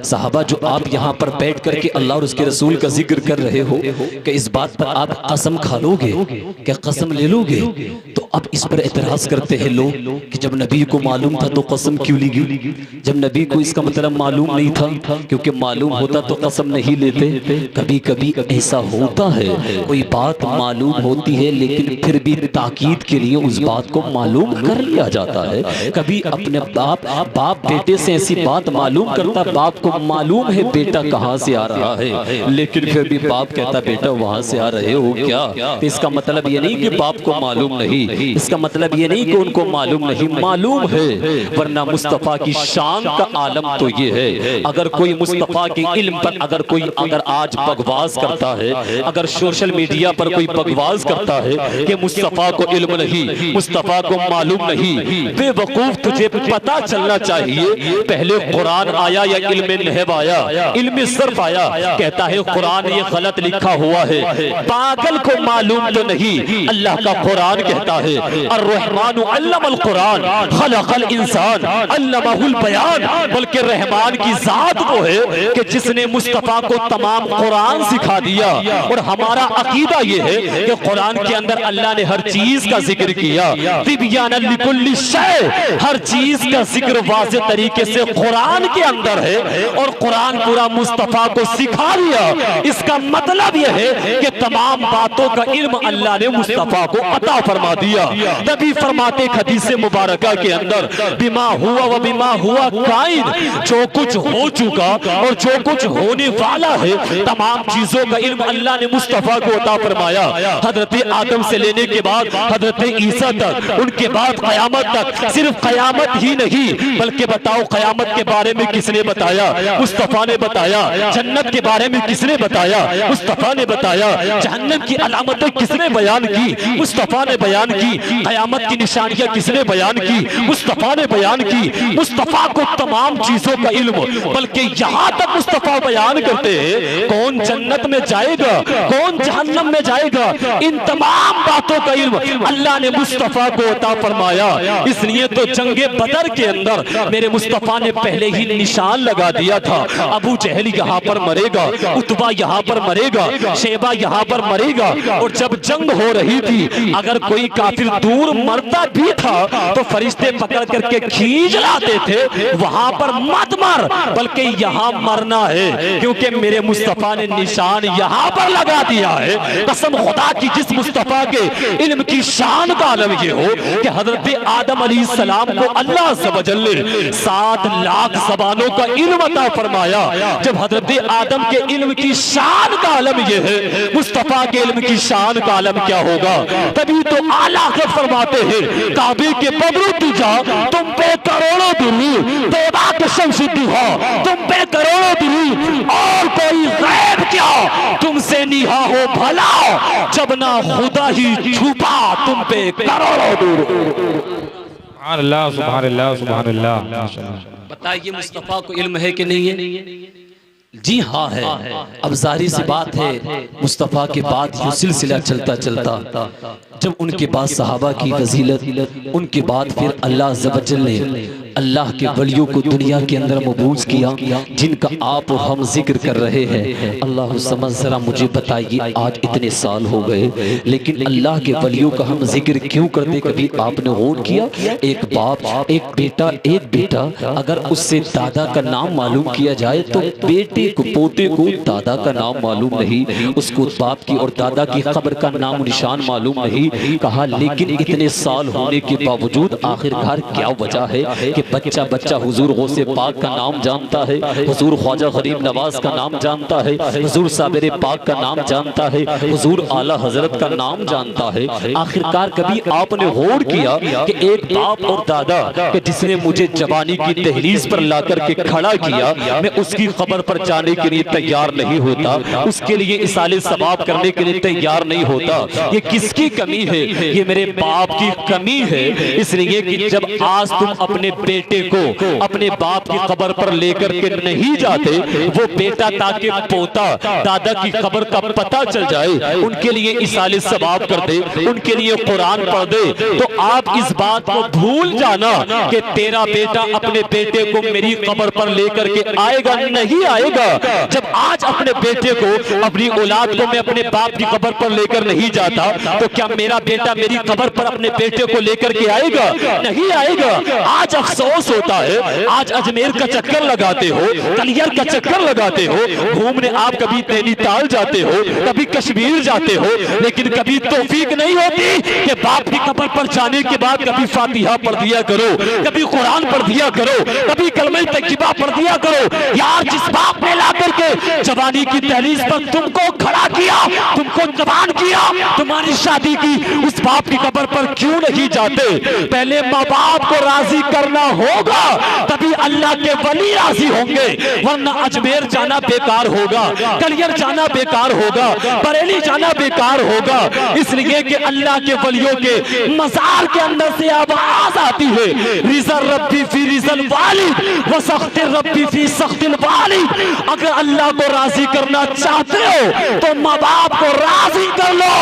सहाबा जो आप यहाँ पर बैठ करके अल्लाह और उसके रसूल का जिक्र कर रहे हो कि इस बात पर आप कसम खा लोगे, क्या कसम ले लोगे? तो अब इस पर एतराज करते हैं लोग कि जब नबी को मालूम था तो कसम क्यों ली गई? जब नबी को इसका मतलब मालूम नहीं था, क्योंकि मालूम होता तो कसम नहीं लेते। कभी कभी ऐसा होता है, कोई बात मालूम होती है लेकिन फिर भी ताकीद के लिए उस बात को मालूम कर लिया जाता है। कभी अपने बाप बेटे से ऐसी बात मालूम करता, बाप को मालूम है बेटा कहाँ से आ रहा है, लेकिन फिर भी बाप कहता बेटा वहां से आ रहे हो क्या? तो इसका मतलब ये नहीं कि बाप को मालूम नहीं, इसका मतलब ये नहीं कि उनको मालूम नहीं, मालूम है, वरना मुस्तफ़ा की शान का आलम तो ये है। अगर कोई मुस्तफ़ा के इल्म पर अगर आज बकवास करता है, अगर सोशल मीडिया पर कोई बकवास करता है कि मुस्तफ़ा को इल्म नहीं, मुस्तफ़ा को मालूम नहीं, बेवकूफ, तुझे पता चलना चाहिए पहले कुरान आया या इल्म नहव आया, इल्म सर्फ आया। कहता है कुरान ये गलत लिखा हुआ है, पागल को मालूम तो नहीं, अल्लाह का कुरान कहता है अर्रहमानु अल्लमल कुरान खलक़ल इंसान अल्लमहुल बयान। बल्कि रहमान की जात वो है कि जिसने मुस्तफ़ा को तमाम कुरान सिखा दिया। और हमारा अकीदा ये है कि कुरान के अंदर अल्लाह ने हर चीज का जिक्र किया, तिबयानन लिकुल्लि शै, हर चीज का जिक्र वाज़ेह तरीके से कुरान के अंदर है। और कुरान पूरा मुस्तफ़ा को सिखा दिया। इसका मतलब यह है कि तमाम बातों का इल्म अल्लाह ने मुस्तफ़ा को अता फरमा दिया। नबी फरमाते हदीस मुबारका के अंदर बिमा हुआ व बिमा हुआ काइन, जो कुछ हो चुका और जो कुछ होने वाला है तमाम चीजों का इल्म अल्लाह ने मुस्तफ़ा को अता फरमाया। हजरत आदम से लेने के बाद हजरत ईसा तक, उनके बाद क़यामत तक, सिर्फ क़यामत ही नहीं बल्कि बताओ क़यामत के बारे में किसने बताया? मुस्तफ़ा ने बताया। जन्नत के बारे में किसने बताया? मुस्तफ़ा ने बताया। जहन्नम की अलामतें किसने बयान की? मुस्तफ़ा ने बयान की। क़यामत की निशानियां किसने बयान की? मुस्तफ़ा ने बयान की। मुस्तफ़ा को तमाम चीजों का इल्म, बल्कि यहाँ तक मुस्तफ़ा बयान करते हैं कौन जन्नत में जाएगा, कौन जहन्नम में जाएगा, इन तमाम बातों का इल्म अल्लाह ने मुस्तफ़ा को अता फरमाया। इसलिए तो जंगे बदर के अंदर मेरे मुस्तफ़ा ने पहले ही निशान लगा दिया था, अबू जहल यहाँ पर मरेगा, उतबा यहाँ पर मरेगा, शेबा यहाँ पर मरेगा। और जब जंग हो रही थी अगर कोई काफिर दूर मरता भी था तो फरिश्ते पकड़ करके खींच लाते थे, वहां पर मत मर बल्कि यहाँ मरना है, क्योंकि मेरे मुस्तफ़ा ने निशान यहाँ पर लगा दिया है। कसम खुदा की, जिस मुस्तफ़ा के इल्म की शान का आलम ये हो कि हजरत आदम अलैहिस्सलाम को अल्लाह सब्हानहू ने 7 लाख ज़बानों का इल्म अता फरमाया। जब हजरत आदम के इल्म की शान का आलम ये है, मुस्तफ़ा के इल्म की शान का आलम क्या होगा? तभी तो आला के फरमाते हैं काबे के बबरू तुझा तुम पे करोड़ों दुरूद, तौबा के शमसुद्दुहा तुम पे करोड़ों दुरूद, और कोई गैब क्या तुमसे निहा हो भला, जब ना खुदा ही छुपा तुम पे करोड़ों दुरूद। अल्लाह सुभान अल्लाह सुभान अल्लाह। बताइए मुस्तफ़ा को इल्म है कि नहीं है? जी हाँ है। अब जाहिर सी बात है मुस्तफ़ा के बाद ये सिलसिला चलता चलता जब उनके बाद सहाबा की फजीलत, उनके बाद फिर अल्लाह ज़बजल ने अल्लाह के वलियों को दुनिया के अंदर मबूस किया, जिनका आप और हम जिक्र कर रहे हैं। अल्लाह समझ, जरा मुझे बताइए आज इतने साल हो गए लेकिन अल्लाह के वलियों का हम जिक्र क्यों करते? कभी आपने गौर किया? एक बाप, एक बेटा अगर उससे दादा का नाम मालूम किया जाए तो बेटे को, पोते को दादा का नाम मालूम नहीं, उसको बाप की और दादा की खबर का नाम निशान मालूम नहीं। कहा लेकिन इतने साल होने के बावजूद आखिरकार क्या वजह है कि बच्चा हुजूर गौसे पाक का नाम जानता है, हुजूर ख्वाजा गरीब नवाज का नाम जानता है, हुजूर साबिर पाक का नाम जानता है, हुजूर आला हजरत का नाम जानता है। आखिरकार कभी आपने गौर किया कि एक बाप और दादा कि जिसने मुझे जवानी की दहलीज पर ला करके खड़ा किया, मैं उसकी खबर पर जाने के लिए तैयार नहीं होता, उसके लिए इसाले सवाब करने के लिए तैयार नहीं होता? ये किसकी कमी है? ये मेरे बाप की कमी है। इसलिए कि जब आज तुम अपने बेटे को अपने बाप की खबर पर लेकर के नहीं जाते, वो बेटा ताकि पोता दादा की खबर का पता चल जाए, उनके लिए इसाले सवाब कर दे, उनके लिए कुरान पढ़ दे, तो आप इस बात को भूल जाना कि तेरा बेटा अपने बेटे को मेरी खबर पर लेकर के आएगा, नहीं आएगा। जब आज अपने बेटे को, अपनी औलाद को मैं अपने बाप की खबर पर लेकर नहीं जाता तो क्या मेरा बेटा मेरी खबर पर अपने बेटे को लेकर के आएगा? नहीं आएगा। आज अफसोस होता है, आज अजमेर का चक्कर लगाते हो, कलियर का चक्कर लगाते हो, घूमने आप कभी नैनीताल जाते हो, कभी कश्मीर जाते हो, लेकिन कभी तौफीक नहीं होती कि बाप की खबर पर जाने के बाद कभी फातिहा पढ़ दिया करो, कभी कुरान पढ़ दिया करो, कभी कलमे तैयबा पढ़ दिया करो। यार जिस बाप ने ला करके के जवानी की दहलीज पर तुमको खड़ा किया, तुमको जवान किया, तुम्हारी शादी की उस बाप की कब्र पर क्यों नहीं जाते? पहले माँ बाप को राजी करना होगा, तभी अल्लाह के वली राजी होंगे, वरना अजमेर जाना बेकार होगा, कलियर जाना बेकार होगा, बरेली जाना बेकार होगा। इसलिए कि अल्लाह के वलियों के मज़ार के अंदर से आवाज आती है, रिज़ा रब्बी फी रिज़ल वालिद व सख्त रब्बी फी सख्तिल वालिद। अगर अल्लाह को राजी करना चाहते हो तो माँ बाप को राजी कर लो,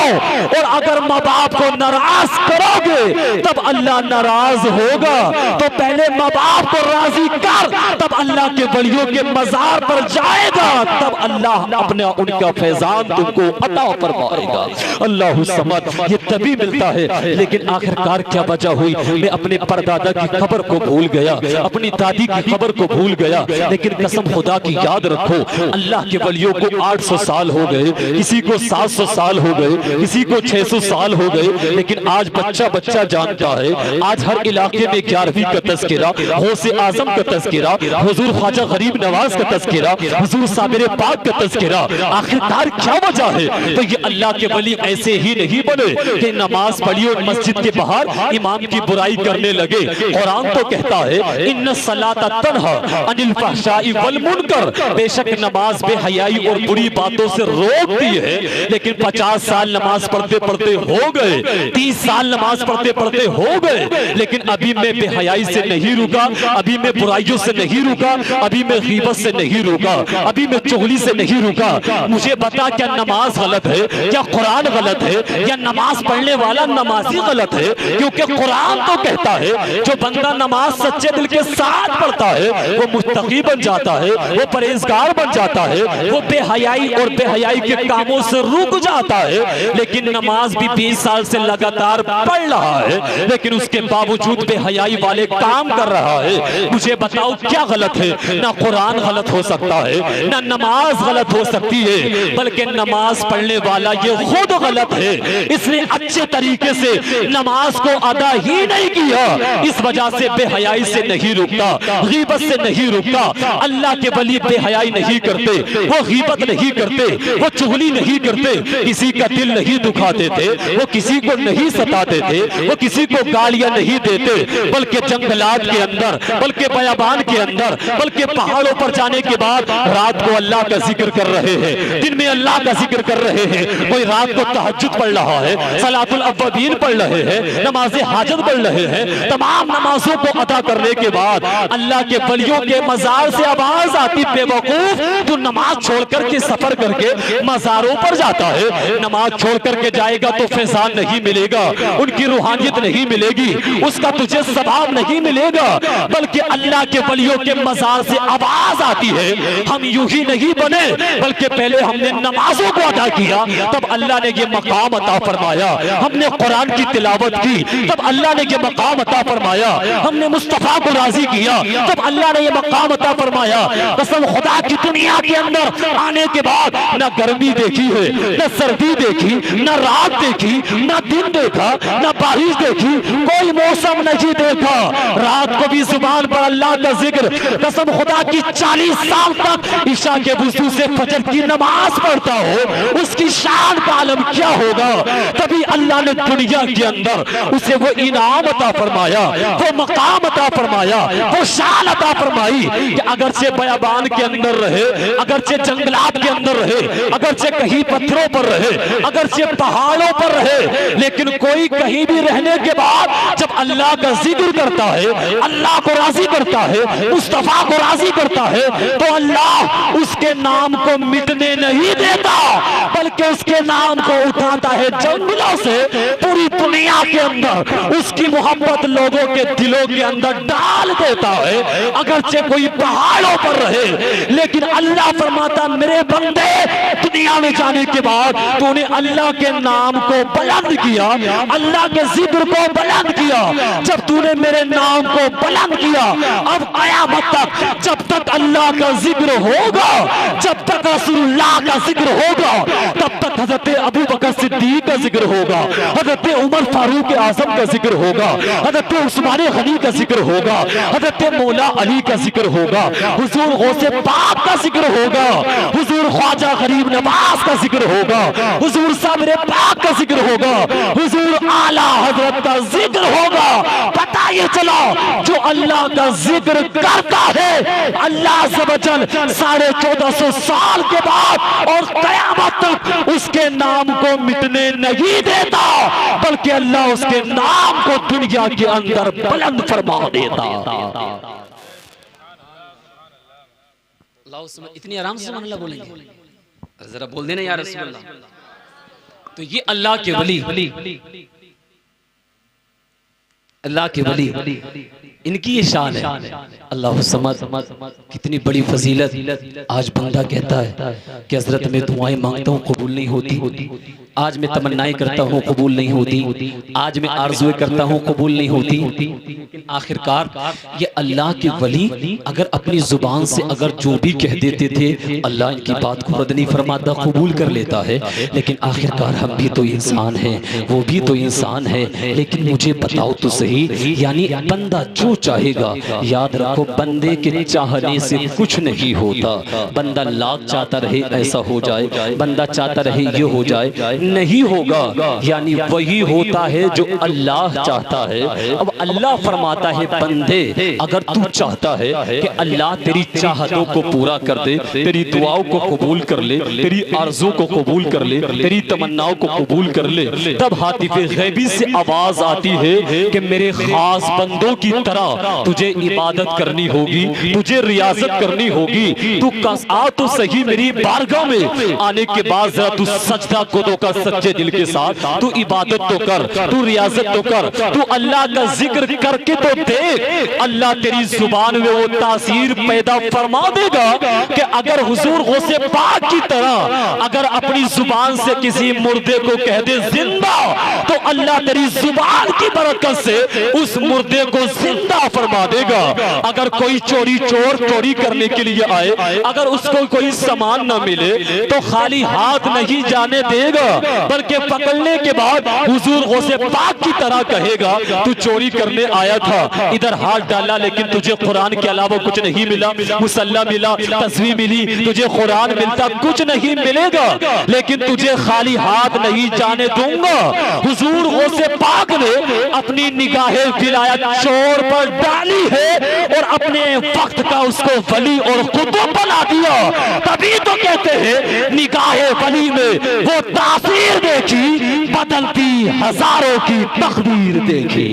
और अगर माँ बाप को नाराज करोगे तब अल्लाह नाराज होगा। तो पहले माँ बाप को राजी कर, तब अल्लाह के वलियों के मज़ार पर जाएगा, तब अल्लाह अपना उनका फैजान तुमको अता फरमाएगा। अल्लाहु समद, ये तभी मिलता है। लेकिन आखिरकार क्या वजह हुई? मैं अपने परदादा की खबर को भूल गया, अपनी दादी की खबर को भूल गया। लेकिन कसम खुदा की याद रखो, अल्लाह के वलियों को 800 साल हो गए, किसी को 700 साल हो गए, किसी को 600 साल हो गए, लेकिन आज बच्चा बच्चा जानता है। आज हर इलाके में 11वीं का तज़किरा, गौसे आजम का तज़किरा, हुजूर ख्वाजा गरीब नवाज का तज़किरा, हुजूर साबिर पाक का तज़किरा। आखिरकार क्या वजह है? तो ये अल्लाह के वली ऐसे ही नहीं बने कि नमाज पढ़ी और मस्जिद के बाहर इमाम की बुराई करने लगे। कुरान तो कहता है इन्ना सलाता तन्हा अनिल फहशाई वल मुनकर, बेशक नमाज बेहयाई और बुरी बातों से रोकती है। लेकिन 50 साल नमाज पढ़ते पढ़ते हो गए, 30 साल नमाज पढ़ते पढ़ते हो गए, लेकिन अभी मैं बेहयाई से नहीं रुका, अभी मैं बुराइयों से नहीं रुका, अभी मैं गीबत से नहीं रुका, अभी मैं चुगली से नहीं रुका। मुझे बता, क्या नमाज गलत है? क्या कुरान गलत है? या नमाज पढ़ने वाला नमाजी गलत है? क्योंकि कुरान तो कहता है जो बंदा नमाज सच्चे दिल के साथ पढ़ता है वो मुत्तकी बन जाता है, वो परहेजगार बन जाता है, वो बेहयाई और बेहयाई के कामों से रुक जाता है। लेकिन नमाज भी 20 साल से लगातार पढ़ रहा है, लेकिन उसके बावजूद बेहयाई वाले काम कर रहा है। मुझे बताओ क्या गलत है? ना कुरान गलत हो सकता है, ना नमाज गलत हो सकती है, बल्कि नमाज पढ़ने वाला ये खुद गलत है। इसलिए अच्छे तरीके से नमाज को अदा ही नहीं किया, इस वजह से बेहयाई से नहीं रुकता, गीबत से नहीं रुकता। अल्लाह के वली बेहयाई नहीं करते, वो गीबत नहीं करते, वो चुगली नहीं करते, किसी का दिल नहीं दुखाते थे, वो किसी को नहीं सताते थे, वो किसी को गालियां नहीं देते, बल्कि जंगलात के अंदर, बल्कि बयाबान के अंदर, बल्कि पहाड़ों पर जाने के बाद रात को अल्लाह का जिक्र कर रहे हैं, दिन में अल्लाह का जिक्र कर रहे हैं। कोई रात को तहज्जुद पढ़ रहा है, सलातुल अव्वबीन पढ़ रहे हैं, नमाज हाजत पढ़ रहे हैं। तमाम नमाजों को अदा करने के बाद अल्लाह के वलियों के मजार से आवाज आती, बेवकूफ तू नमाज छोड़ करके सफर करके मजारों पर जाता है। नमाज छोड़ करके जाएगा तो फैजान नहीं मिलेगा, उनकी रूहानियत नहीं मिलेगी, उसका तुझे सवाब नहीं मिलेगा, बल्कि अल्लाह के वलियों के मजार से आवाज आती है। हम यूं ही नहीं बने, बल्कि पहले हमने नमाजों को अदा किया, तब अल्लाह ने ये मकाम अता फरमाया। हमने कुरान की तिलावत की, तब अल्लाह ने ये मकाम अता फरमाया। हमने मुस्तफा को राजी किया, तब अल्लाह ने ये मकाम अता फरमाया। कसम खुदा की, दुनिया के अंदर आने के बाद न गर्मी देखी है, न सर्दी देखी, न रात देखी, न दिन देखा, न बारिश देखी, कोई मौसम नहीं देखा। रात को भी जुबान पर अल्लाह का जिक्र, कसम खुदा की 40 साल तक ईशा के वुज़ू से फजर की नमाज पढ़ता हो, उसकी शान का आलम क्या होगा। तभी अल्लाह ने दुनिया के अंदर उसे वो इनाम अता फरमाया, वो मकाम अता फरमाया, वो शान अता फरमाई कि अगरचे बयाबान के अंदर रहे, अगरचे जंगलात के अंदर रहे, अगरचे कहीं पत्थरों पर रहे, अगरचे पहाड़ों पर रहे, लेकिन कोई कहीं भी रहने के बाद जब अल्लाह का जिक्र करता है, अल्लाह को राजी करता है, मुस्तफा को राजी करता है, तो अल्लाह उसके नाम को मिटने नहीं देता, बल्कि उसके नाम को उठाता है जंगलों से, पूरी दुनिया के अंदर उसकी मोहब्बत लोगों के दिलों के अंदर डाल देता है। अगरचे कोई पहाड़ों पर रहे, लेकिन अल्लाह फरमाता, मेरे बंदे दुनिया में जाने के बाद तूने अल्लाह के नाम को बुलंद किया, अल्लाह के जिक्र को बुलंद किया। जब तूने मेरे नाम को बुलंद किया, अब कयामत तक जब तक अल्लाह का जिक्र होगा, जब तक रसूलुल्लाह का जिक्र होगा, तब तक हजरत अबू बकर सिद्दीक का जिक्र होगा, हजरत उमर फारूक आजम का जिक्र होगा, हजरत उस्मान गनी का जिक्र होगा, हजरत मौला अली का जिक्र होगा, हुजूर गौसे पाक का जिक्र जिक्र होगा, हुजूर ख्वाजा गरीब नवाज का जिक्र होगा, हुजूर साबरे पाक का जिक्र होगा, हुजूर आला हजरत का जिक्र होगा। पता ये चला जो अल्लाह का जिक्र करता है अल्लाह सबजल 1450 साल के बाद और कयामत तक उसके नाम को मिटने नहीं देता, बल्कि अल्लाह उसके नाम को दुनिया के अंदर बुलंद फरमा देता। इतनी आराम से सुभान अल्लाह बोलेंगे, जरा बोल देना या रसूल अल्लाह। तो ये अल्लाह के वली, अल्लाह के वली, इनकी ये शान है। अल्लाह समद कितनी बड़ी फजीलत। आज बंदा कहता है कि हजरत मैं दुआएं मांगता हूँ कबूल नहीं होती, आज मैं तमन्नाएं करता हूँ कबूल नहीं होती, आज मैं आरज़ुएं करता हूँ कबूल नहीं होती। आखिरकार ये अल्लाह के वली अगर अपनी जुबान से अगर जो भी कह देते थे अल्लाह इनकी बात को रद्द नहीं फरमाता, कबूल कर लेता है। लेकिन आखिरकार हम भी तो इंसान हैं, वो भी तो इंसान है। लेकिन मुझे बताओ तो सही, यानी बंदा जो चाहेगा, याद रखो बंदे के चाहने से कुछ नहीं होता। बंदा लाख चाहता रहे ऐसा हो जाए, बंदा चाहता रहे ये हो जाए, नहीं होगा। यानी वही होता है जो अल्लाह चाहता है। अब अल्लाह फरमाता है बंदे अगर तू चाहता है कि अल्लाह तेरी चाहतों को पूरा कर दे, तेरी दुआओं को कबूल कर ले, तेरी आरज़ू को कबूल कर ले, तेरी तमन्नाओं को कबूल कर ले, तब हातिफ़े गैबी से आवाज आती है कि मेरे खास बंदों की तरह तुझे इबादत करनी होगी, तुझे रियाजत करनी होगी। तू आ तो सही मेरी बारगाह में, आने के बाद जरा तू सजदा कदों का सच्चे दिल के साथ तू इबादत तो कर, तू रियाजत तो कर, तू अल्लाह का जिक्र करके तो देख। अल्लाह तेरी जुबान में वो तासीर पैदा फरमा देगा कि अगर हुजूर गौसे पाक की तरह अगर अपनी जुबान से किसी मुर्दे को कह दे जिंदा, तो अल्लाह तेरी जुबान की बरकत से उस मुर्दे को जिंदा फरमा देगा। अगर कोई चोरी करने के लिए आए, अगर उसको कोई सामान न मिले तो खाली हाथ नहीं जाने देगा, बल्कि पकड़ने के बाद हुजूर गौसे पाक की तरह कहेगा तू चोरी करने आया था, इधर हाथ डाला लेकिन तुझे कुरान के अलावा कुछ नहीं मिला, मुसल्ला मिला, तस्वीर मिली, तुझे कुरान मिलता कुछ नहीं मिलेगा, लेकिन तुझे खाली हाथ नहीं जाने दूंगा। हुजूर गौसे पाक ने अपनी निगाहें विलायत चोर पर डाली है और अपने वक्त का उसको वली और कुतुब बना दिया। तभी तो कहते हैं निगाहे वली में वो तासीर देखी, बदलती हजारों की तकदीर देखी।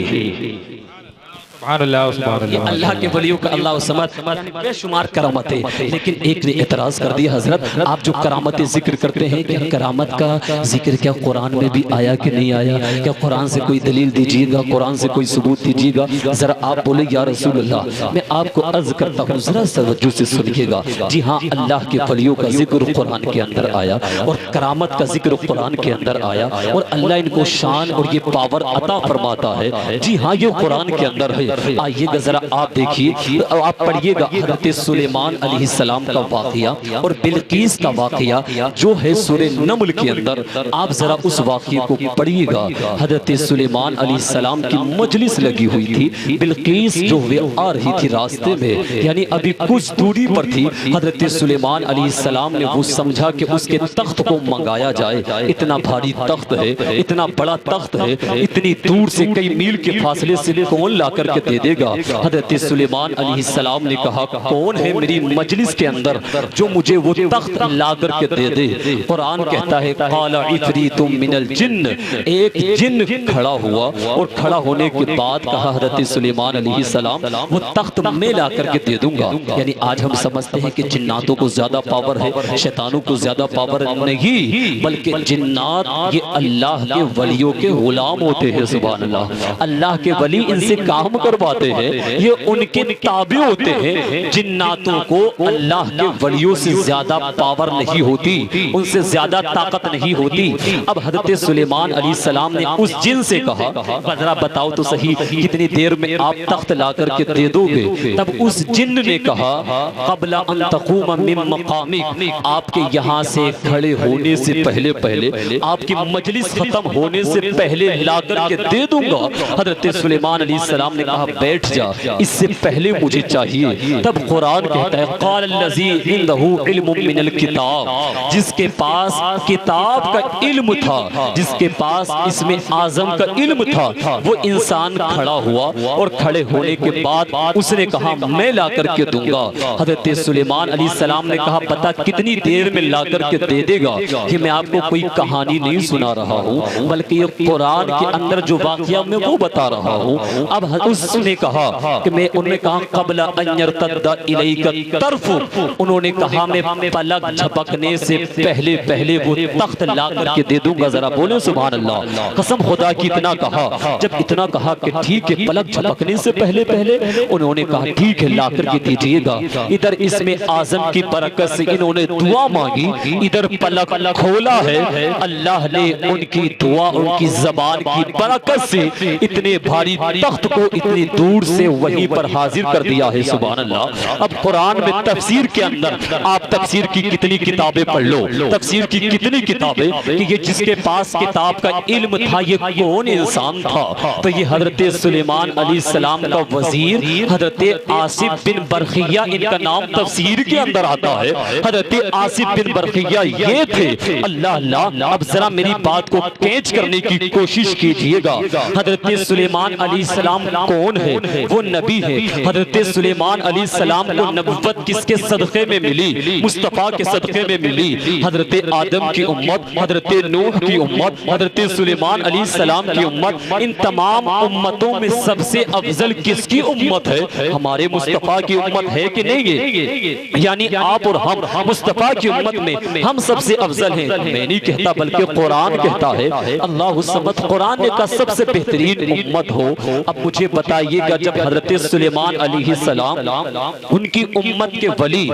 ये अल्लाह के वलियों का अल्लाह समद बेशुमार करामत है। लेकिन एक ने एतराज कर दिया, हजरत आप जो करामतें जिक्र करते हैं क्या करामत का जिक्र क्या कुरान में भी आया कि नहीं आया? क्या कुरान से कोई दलील दीजिएगा, कुरान से कोई सबूत दीजिएगा। जरा आप बोले या रसूल अल्लाह, मैं आपको अर्ज करता हूँ जरा तवज्जो से सुनिएगा। जी हाँ, अल्लाह के वलियों का जिक्र कुरान के अंदर आया और करामत का जिक्र कुरान के अंदर आया और अल्लाह इनको शान और ये पावर अता फरमाता है। जी हाँ, ये कुरान के अंदर है। आइएगा जरा आप देखिए, आप पढ़िएगा हज़रत सुलेमान अलैहिस्सलाम का वाक़िया और बिल्कीस का वाक़िया जो है सूरे नमल के अंदर। आप जरा उस वाक़िए को पढ़िएगा। हज़रत सुलेमान अलैहिस्सलाम की मजलिस लगी हुई थी, बिल्कीस जो वे आ रही थी रास्ते में, यानी अभी कुछ दूरी पर थी। हज़रत सुलेमान अलैहिस्सलाम ने वो समझा कि उसके तख्त को मंगाया जाए। इतना भारी तख्त है, इतना बड़ा तख्त है, इतनी दूर से कई मील के फासले से कौन ला करके दे देगा। हज़रत सुलेमान अलैहिस्सलाम ने कहा कौन है मेरी मजलिस के अंदर जो मुझे वो तख्त ला करके दे दे। कुरान कहता है क़ाला इफ़रीतुम मिनल जिन्न, एक जिन्न खड़ा हुआ और खड़ा होने के बाद कहा हज़रत सुलेमान अलैहिस्सलाम वो तख्त मैं ला करके दे दूंगा। यानी आज हम समझते हैं कि जिन्नातों को ज्यादा पावर है, शैतानों को ज्यादा पावर नहीं, बल्कि जिन्नात ये अल्लाह के वलियों के गुलाम होते हैं। सुभान अल्लाह, अल्लाह के वली इनसे काम करवाते हैं, ये उनके ताबे होते हैं। जिन्नातों को अल्लाह के वलियों से ज्यादा पावर नहीं होती, उनसे ज्यादा ताकत नहीं होती। अब हज़रत सुलेमान अलैहिस्सलाम ने उस जिन से कहा जरा बताओ तो सही कितनी देर में आप तख्त ला करके दे दोगे। तब उस जिन्न ने कहा क़ब्ला अन तक़ूम मिन मक़ामिक, आपके यहाँ से खड़े होने से पहले पहले, आपकी मजलिस खत्म होने से पहले ला करके दे दूंगा। हज़रत सुलेमान अलैहिस्सलाम ने कहा कहा बैठ जा, इससे पहले मुझे चाहिए। तब कुरान कहता है क़ाल लज़ी इंदहु इल्मुम मिनल किताब, जिसके पास किताब का इल्म था, जिसके पास इसमें आज़म का इल्म था, वो इंसान खड़ा हुआ और खड़े होने के बाद उसने कहा मैं ला करके दूंगा। हज़रत सुलेमान अलैहिस्सलाम ने कहा पता कितनी देर में ला करके दे देगा, कि मैं आपको कोई कहानी नहीं सुना रहा हूँ, बल्कि ये कुरान के अंदर जो वाक़या मैं वो बता रहा हूँ। अब उसने कहा कि मैं, उन्होंने कहा क़ब्ला अन यर्तद्दा इलैका तरफ़ु, उन्होंने कहा मैं पलक झपकने से पहले पहले वो तख्त ला करके दे दूंगा। जरा बोले सुभान अल्लाह। कसम खुदा की इतना कहा, जब इतना कहा कि ठीक है पलक झपकने से पहले पहले, उन्होंने कहा ठीक है ला करके दीजिएगा। इधर इसमें आज़म की बरकत से इन्होंने दुआ मांगी, इधर पलक खोला है, अल्लाह ने उनकी दुआ, उनकी ज़बान की बरकत से इतने भारी तख्त को इतनी दूर से वहीं पर हाजिर कर दिया है। सुभान अल्लाह। अब कुरान में तफसीर के अंदर आप तफसीर की कितनी किताबें पढ़ लो, तफसीर की कितनी किताबें, कि ये जिसके पास किताब का इल्म था ये कौन इंसान था? तो ये हजरत सुलेमान अलैहिस्सलाम का वजीर हजरत आसिफ बिन बरखिया, इनका नाम तफसीर के अंदर आता है। हजरत आसिफ बिन बरखिया ये थे। अल्लाह अल्लाह। अब जरा मेरी बात को कैच करने की कोशिश कीजिएगा। हजरत सुलेमान अलैहिस्सलाम कौन है? वो नबी है। हजरत सुलेमान अलैहिस्सलाम को नबुव्वत किसके सदक़े में मिली? मुस्तफ़ा के सदक़े में मिली। हजरत आदम की उम्मत, हजरत नूह की उम्मत, हजरत सुलेमान अलैहिस्सलाम की उम्मत, इन तमाम उम्मतों में सबसे अफजल किसकी उम्मत है? हमारे मुस्तफ़ा की उम्मत है कि नहीं है? यानी आप और हम मुस्तफ़ा की उम्मत में हम सबसे अफजल हैं। मैं नहीं कहता बल्कि कुरान कहता है। अल्लाह समद कुरान ने कहा सबसे बेहतरीन उम्मत हो। अब मुझे बताइएगा जब हजरत सुलेमान अलैहिस्सलाम उनकी उम्मत के वली,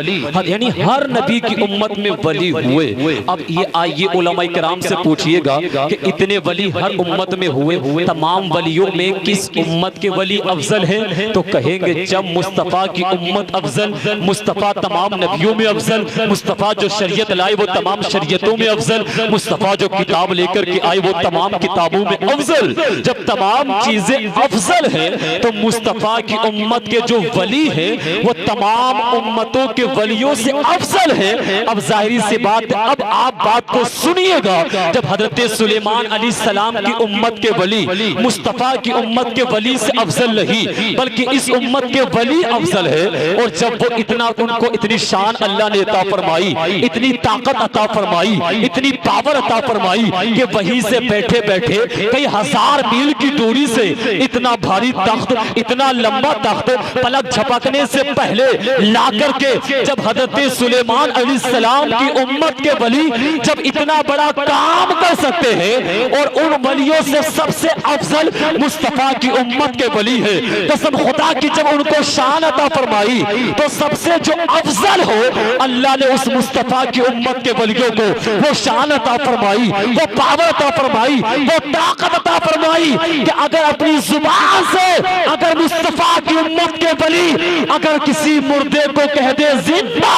यानी हर नबी की उम्मत में वली हुए। अब ये आइए उलमा किराम से पूछिएगा कि इतने वली हर उम्मत में हुए, तमाम वलियों में किस उम्मत के वली अफजल है? तो कहेंगे जब मुस्तफ़ा की उम्मत अफजल, मुस्तफ़ा तमाम नबियों में अफजल, मुस्तफ़ा जो शरीयत लाए वो तमाम शरीयतों में अफजल, मुस्तफ़ा जो किताब लेकर के आए वो तमाम किताबों में अफजल। जब तमाम चीजें अफजल है तो मुस्तफ़ा की उम्मत के जो वली है वो तमाम उम्मतों के वलियों से अफजल है। अब जाहिर सी बात, अब आप बात को सुनिएगा, जब हजरत सुलेमान अलैहिस्सलाम की उम्मत के वली मुस्तफ़ा की उम्मत के वली से अफजल नहीं बल्कि इस उम्मत के वली अफजल है। और जब वो इतना, उनको इतनी शान अल्लाह ने अता फरमाई, इतनी ताकत अता फरमाई, इतनी पावर अता फरमाई कि वहीं से बैठे बैठे कई हजार मील की दूरी से इतना भारी तख्त, इतना लंबा तख्त पलक झपकने से पहले ला करके जब हजरत सुलेमान अलैहिस्सलाम की उम्मत के वली जब इतना बड़ा काम कर सकते हैं और उन वलियों से सबसे अफजल मुस्तफ़ा की उम्मत के वली है, कसम खुदा की जब उनको शान अता फरमाई तो सबसे जो अफजल हो अल्लाह ने उस मुस्तफ़ा की उम्मत के वलियों को वो शान अता फरमाई, वो पावर अता फरमाई, वो ताकत अता फरमाई कि अगर अपनी जुबान से अगर मुस्तफ़ा की उम्मत के वली अगर किसी मुर्दे को कह दे जिंदा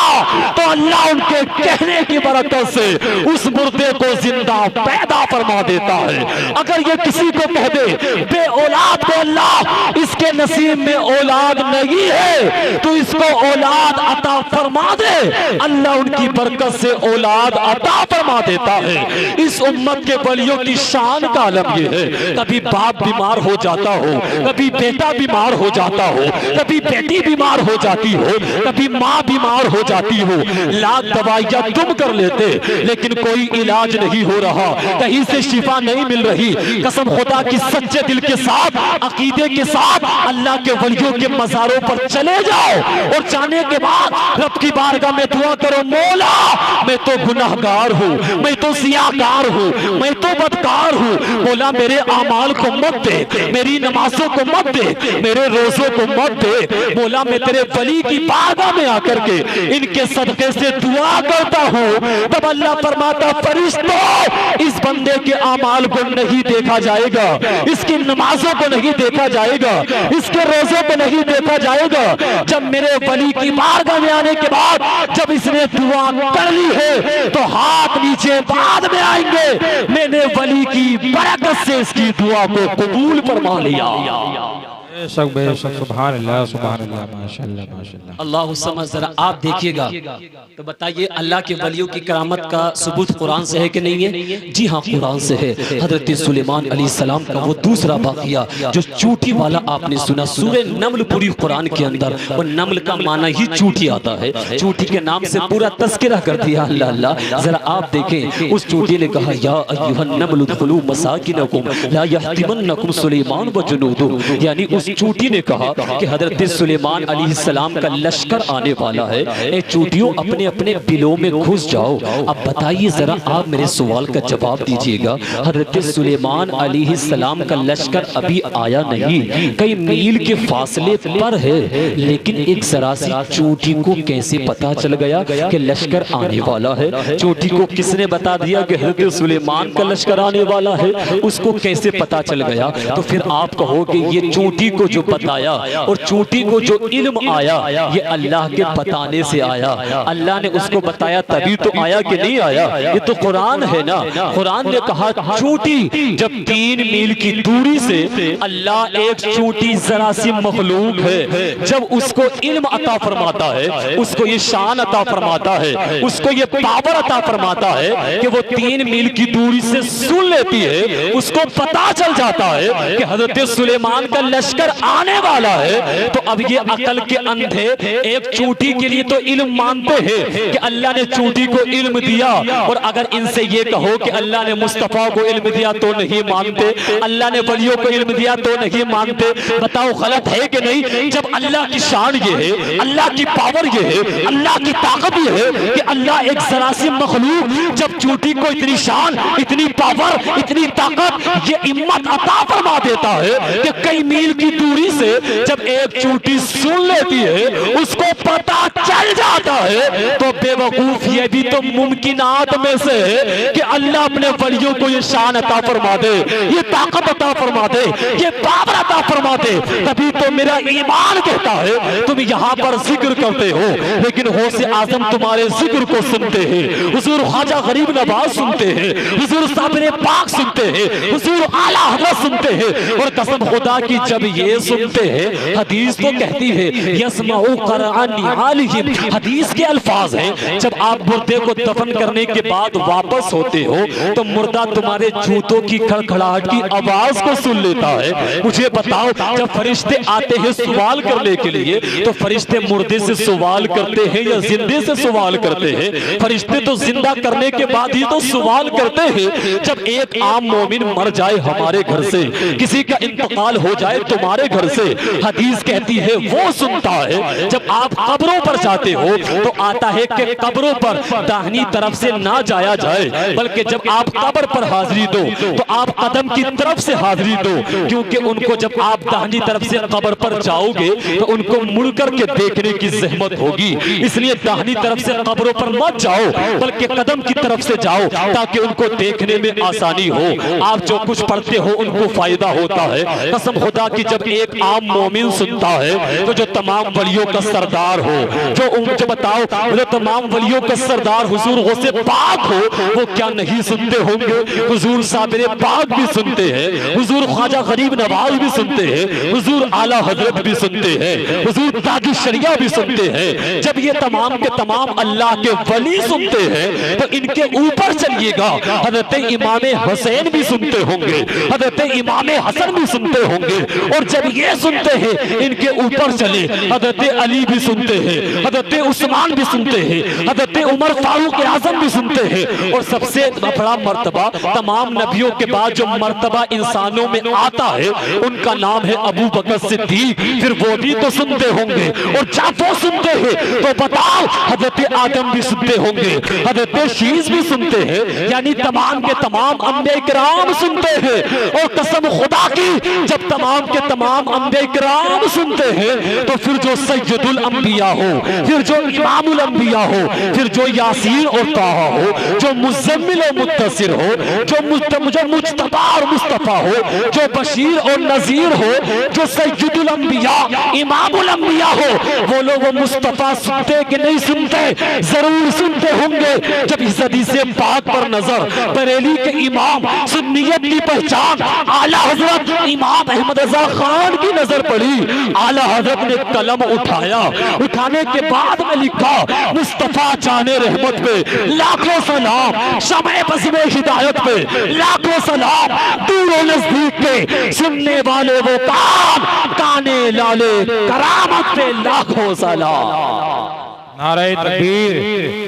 तो अल्लाह उनके कहने की बरकत से उस मुर्दे को जिंदा पैदा फरमा देता है। अगर ये किसी को कह दे बे औलाद को अल्लाह इसके नसीब में औलाद नहीं है तो इसको औलाद अता फरमा दे, अल्लाह उनकी बरकत से औलाद अता फरमा देता है। इस उम्मत के वलियों की शान का आलम ये है, कभी बाप बीमार हो जाता हो, कभी बेटा बीमार हो जाता हो, कभी बेटी बीमार हो जाती हो, कभी माँ बीमार हो जाती हो, लाख दवाइयां तुम कर लेते लेकिन कोई इलाज नहीं हो रहा, कहीं से शिफा नहीं मिल रही। कसम खुदा की सच्चे दिल के साथ, अकीदे के साथ अल्लाह के वलियों के मज़ारों पर चले जाओ और जाने के बाद रब की बारगाह में दुआ करो, मौला मैं तो गुनाहगार हूँ, मैं तो सियाकार हूँ, मैं तो बदकार हूँ, मौला मेरे आमाल को मत दे, मेरी नमाजों को मत दे, मेरे रोजों को मत दे, मौला मैं तेरे वली की बारगाह में आकर के इनके सदके से दुआ करता हूँ। तब अल्लाह फरमाता फरिश्तों इस बंदे के आमाल को नहीं देखा जाएगा, इसकी नमाजों को नहीं देखा जाएगा, इसके रोजों को नहीं देखा जाएगा। जब मेरे वली की बारगाह में आने के बाद जब इसने दुआ कर ली है तो हाथ नीचे बाद में आएंगे, मैंने वली की बरकत से इसकी दुआ को कबूल फरमा लिया। बेशक सुभान अल्लाह माशाअल्लाह माशाअल्लाह। अल्लाह समझ। जरा आप देखिएगा तो बताइए अल्लाह के वलियों की करामत का सबूत कुरान से है कि नहीं है? जी हाँ, कुरान से है। हजरत सुलेमान अलैहिस्सलाम का वो दूसरा वाक़या जो चूटी वाला आपने सुना, सूरह नमल पूरी कुरान के अंदर, और नमल का माना ही चूटी आता है। चूटी के नाम से पूरा तस्करा कर दिया अल्लाह अल्लाह। जरा आप देखें, उस चूटी ने कहा या अय्युहन नमल उदखुलू मसाकिनकुम ला यहतिमन्नकुम सुलेमान व जुनूदु, यानी उस चूटी ने कहा कि हजरत सुलेमान अलैहिस्सलाम का लश्कर आने वाला है, ए चूटियों अपने अपने बिलों में घुस जाओ। अब बताइए जरा आप मेरे सवाल का जवाब दीजिएगा, हजरत सुलेमान अलैहिस्सलाम का लश्कर अभी आया नहीं, कई मील के फासले पर है, लेकिन एक जरा सी चूटी को कैसे पता चल गया कि लश्कर आने वाला है? चूटी को किसने बता दिया कि हजरत सुलेमान का लश्कर आने वाला है? उसको कैसे पता चल गया? तो फिर आप कहोगे ये चूटी को जो बताया और चूटी को जो इल्म आया ये अल्लाह के बताने से आया। अल्लाह ने उसको बताया तभी तो आया कि नहीं आया? ये तो कुरान है ना। कुरान ने कहा चूटी जब 3 मील की दूरी से, अल्लाह एक चूटी जरा सी मखलूक है, जब उसको इल्म अता फरमाता है, उसको ये शान अता फरमाता है, उसको ये पावर अता फरमाता है कि वो 3 मील की दूरी से सुन लेती है, उसको पता चल जाता है कि हजरत सुलेमान का लश्कर आने वाला है। तो अब ये अकल के अंधे एक चूटी के लिए तो इल्म मानते हैं कि अल्लाह ने चूटी को इल्म दिया, और अगर इनसे ये कहो कि अल्लाह ने मुस्तफा को इल्म दिया तो नहीं मानते, अल्लाह ने वलियों को इल्म दिया तो नहीं मानते। बताओ गलत है कि नहीं? जब अल्लाह की शान ये है, अल्लाह की पावर ये है, अल्लाह की ताकत ये है कि अल्लाह एक जरा सी मखलूक जब चूटी को इतनी शान, इतनी पावर, इतनी ताकत, ये हिम्मत अता फरमा देता है कि कई मील की दूरी से जब एक चूटी सुन लेती है, उसको पता चल जाता है। तो बेवकूफ ये भी तो मुमकिनात में से है कि अल्लाह अपने वलियों को ये शान अता फरमा दे, ये ताकत अता फरमा दे, ये पावर अता फरमा दे। तभी तो मेरा ईमान कहता है तुम यहाँ पर जिक्र करते हो, लेकिन गौसे आजम तुम्हारे जिक्र को सुनते हैं, हुजूर ख्वाजा गरीब नवाज सुनते हैं, हुजूर साबिर पाक सुनते हैं, हुजूर आला हज़रत सुनते हैं। और कसम खुदा की जब ये सुनते हैं, हदीस तो कहती है यसमाउ क़ुरआन निहालिहिम, हदीस के अल्फाज हैं, जब आप मुर्दे को दफन करने के बाद वापस होते हो तो मुर्दा तुम्हारे जूतों की खड़खड़ाहट की आवाज को सुन लेता है। मुझे बताओ, जब फरिश्ते आते हैं सवाल करने के लिए तो फरिश्ते मुर्दे से सवाल करते हैं या जिंदे से सवाल करते हैं? फरिश्ते तो जिंदा करने के बाद ही तो सवाल करते हैं। जब एक आम मोमिन मर जाए हमारे घर से, किसी का इंतकाल हो जाए तुम्हारे घर से, हदीस कहती है वो सुनता है। जब आप कब्रों पर जाते हो तो आता है कि कब्रों पर दाहिनी तरफ से ना जाया जाए, बल्कि जब आप कब्र पर हाजिरी दो तो आप कदम की तरफ से हाजिरी दो, क्योंकि उनको जब आप दाहिनी तरफ से कब्र पर जाओगे तो उनको मुड़ कर के देखने की जहमत होगी, इसलिए दाहिनी तरफ से कब्रों पर मत जाओ, बल्कि कदम की तरफ से जाओ ताकि उनको देखने में आसानी हो। आप जो कुछ पढ़ते हो उनको फायदा होता है। कसम खुदा की जब एक आम मोमिन सुनता है तो जो तमाम वलियों का सरदार हो, जो बताओ जो तमाम वलियों का सरदार हुजूर गौसे पाक हो, वो क्या नहीं सुनते होंगे? हुजूर साबिर पाक भी सुनते हैं, हुजूर ख्वाजा गरीब नवाज भी सुनते हैं, हुजूर आला हजरत भी सुनते हैं, हुजूर ताज शरिया भी सुनते हैं। जब ये तमाम के तमाम अल्लाह के वली सुनते हैं तो इनके ऊपर चलिएगा, हजरत इमाम हुसैन भी सुनते होंगे, हजरत इमाम हसन भी सुनते होंगे, और जब ये सुनते हैं इनके ऊपर चले, हजरत अली भी सुनते हैं, हजरत उस्मान भी सुनते हैं, हजरत उमर फारूक आजम भी सुनते हैं, और सबसे बड़ा मर्तबा तमाम नबियों के बाद जो मर्तबा इंसानों में आता है उनका नाम है अबू बकर सिद्दीक। फिर वो भी तो सुनते होंगे, और जब वो सुनते हैं तो बताओ हजरत आदम भी सुनते होंगे, हजरत शीश भी सुनते हैं, यानी तमाम के तमाम अंबिया किराम सुनते हैं। और कसम खुदा की जब तमाम के तमाम अंबिया किराम सुनते हैं तो फिर जो सैयदुल अंबिया हो, फिर जो इमामुल अंबिया हो, फिर जो यासीन और ताहा हो, जो मुज़म्मिल और मुत्तसिर हो, जो मुज्तबा और मुस्तफा हो, जो बशीर और नजीर हो, जो सैयदुल अंबिया इमामुल अंबिया हो, वो लोग वो मुस्तफा सुनते कि नहीं सुनते? जरूर सुनते होंगे। जब इस हदीस पाक पर नजर, बरेली के इमाम, सुन्नियत की पहचान, आला हजरत इमाम अहमद रजा खान की नजर पड़ी। आला हजरत ने कलम उठाया, उठाने के बाद में लिखा मुस्तफा जाने रहमत पे लाखों सलाम, शमे बज़्म हिदायत पे लाखों सलाम, दूर और नजदीक पे सुनने वाले वो काने लाले करामत पे लाखों सलाम। नारे तकबीर,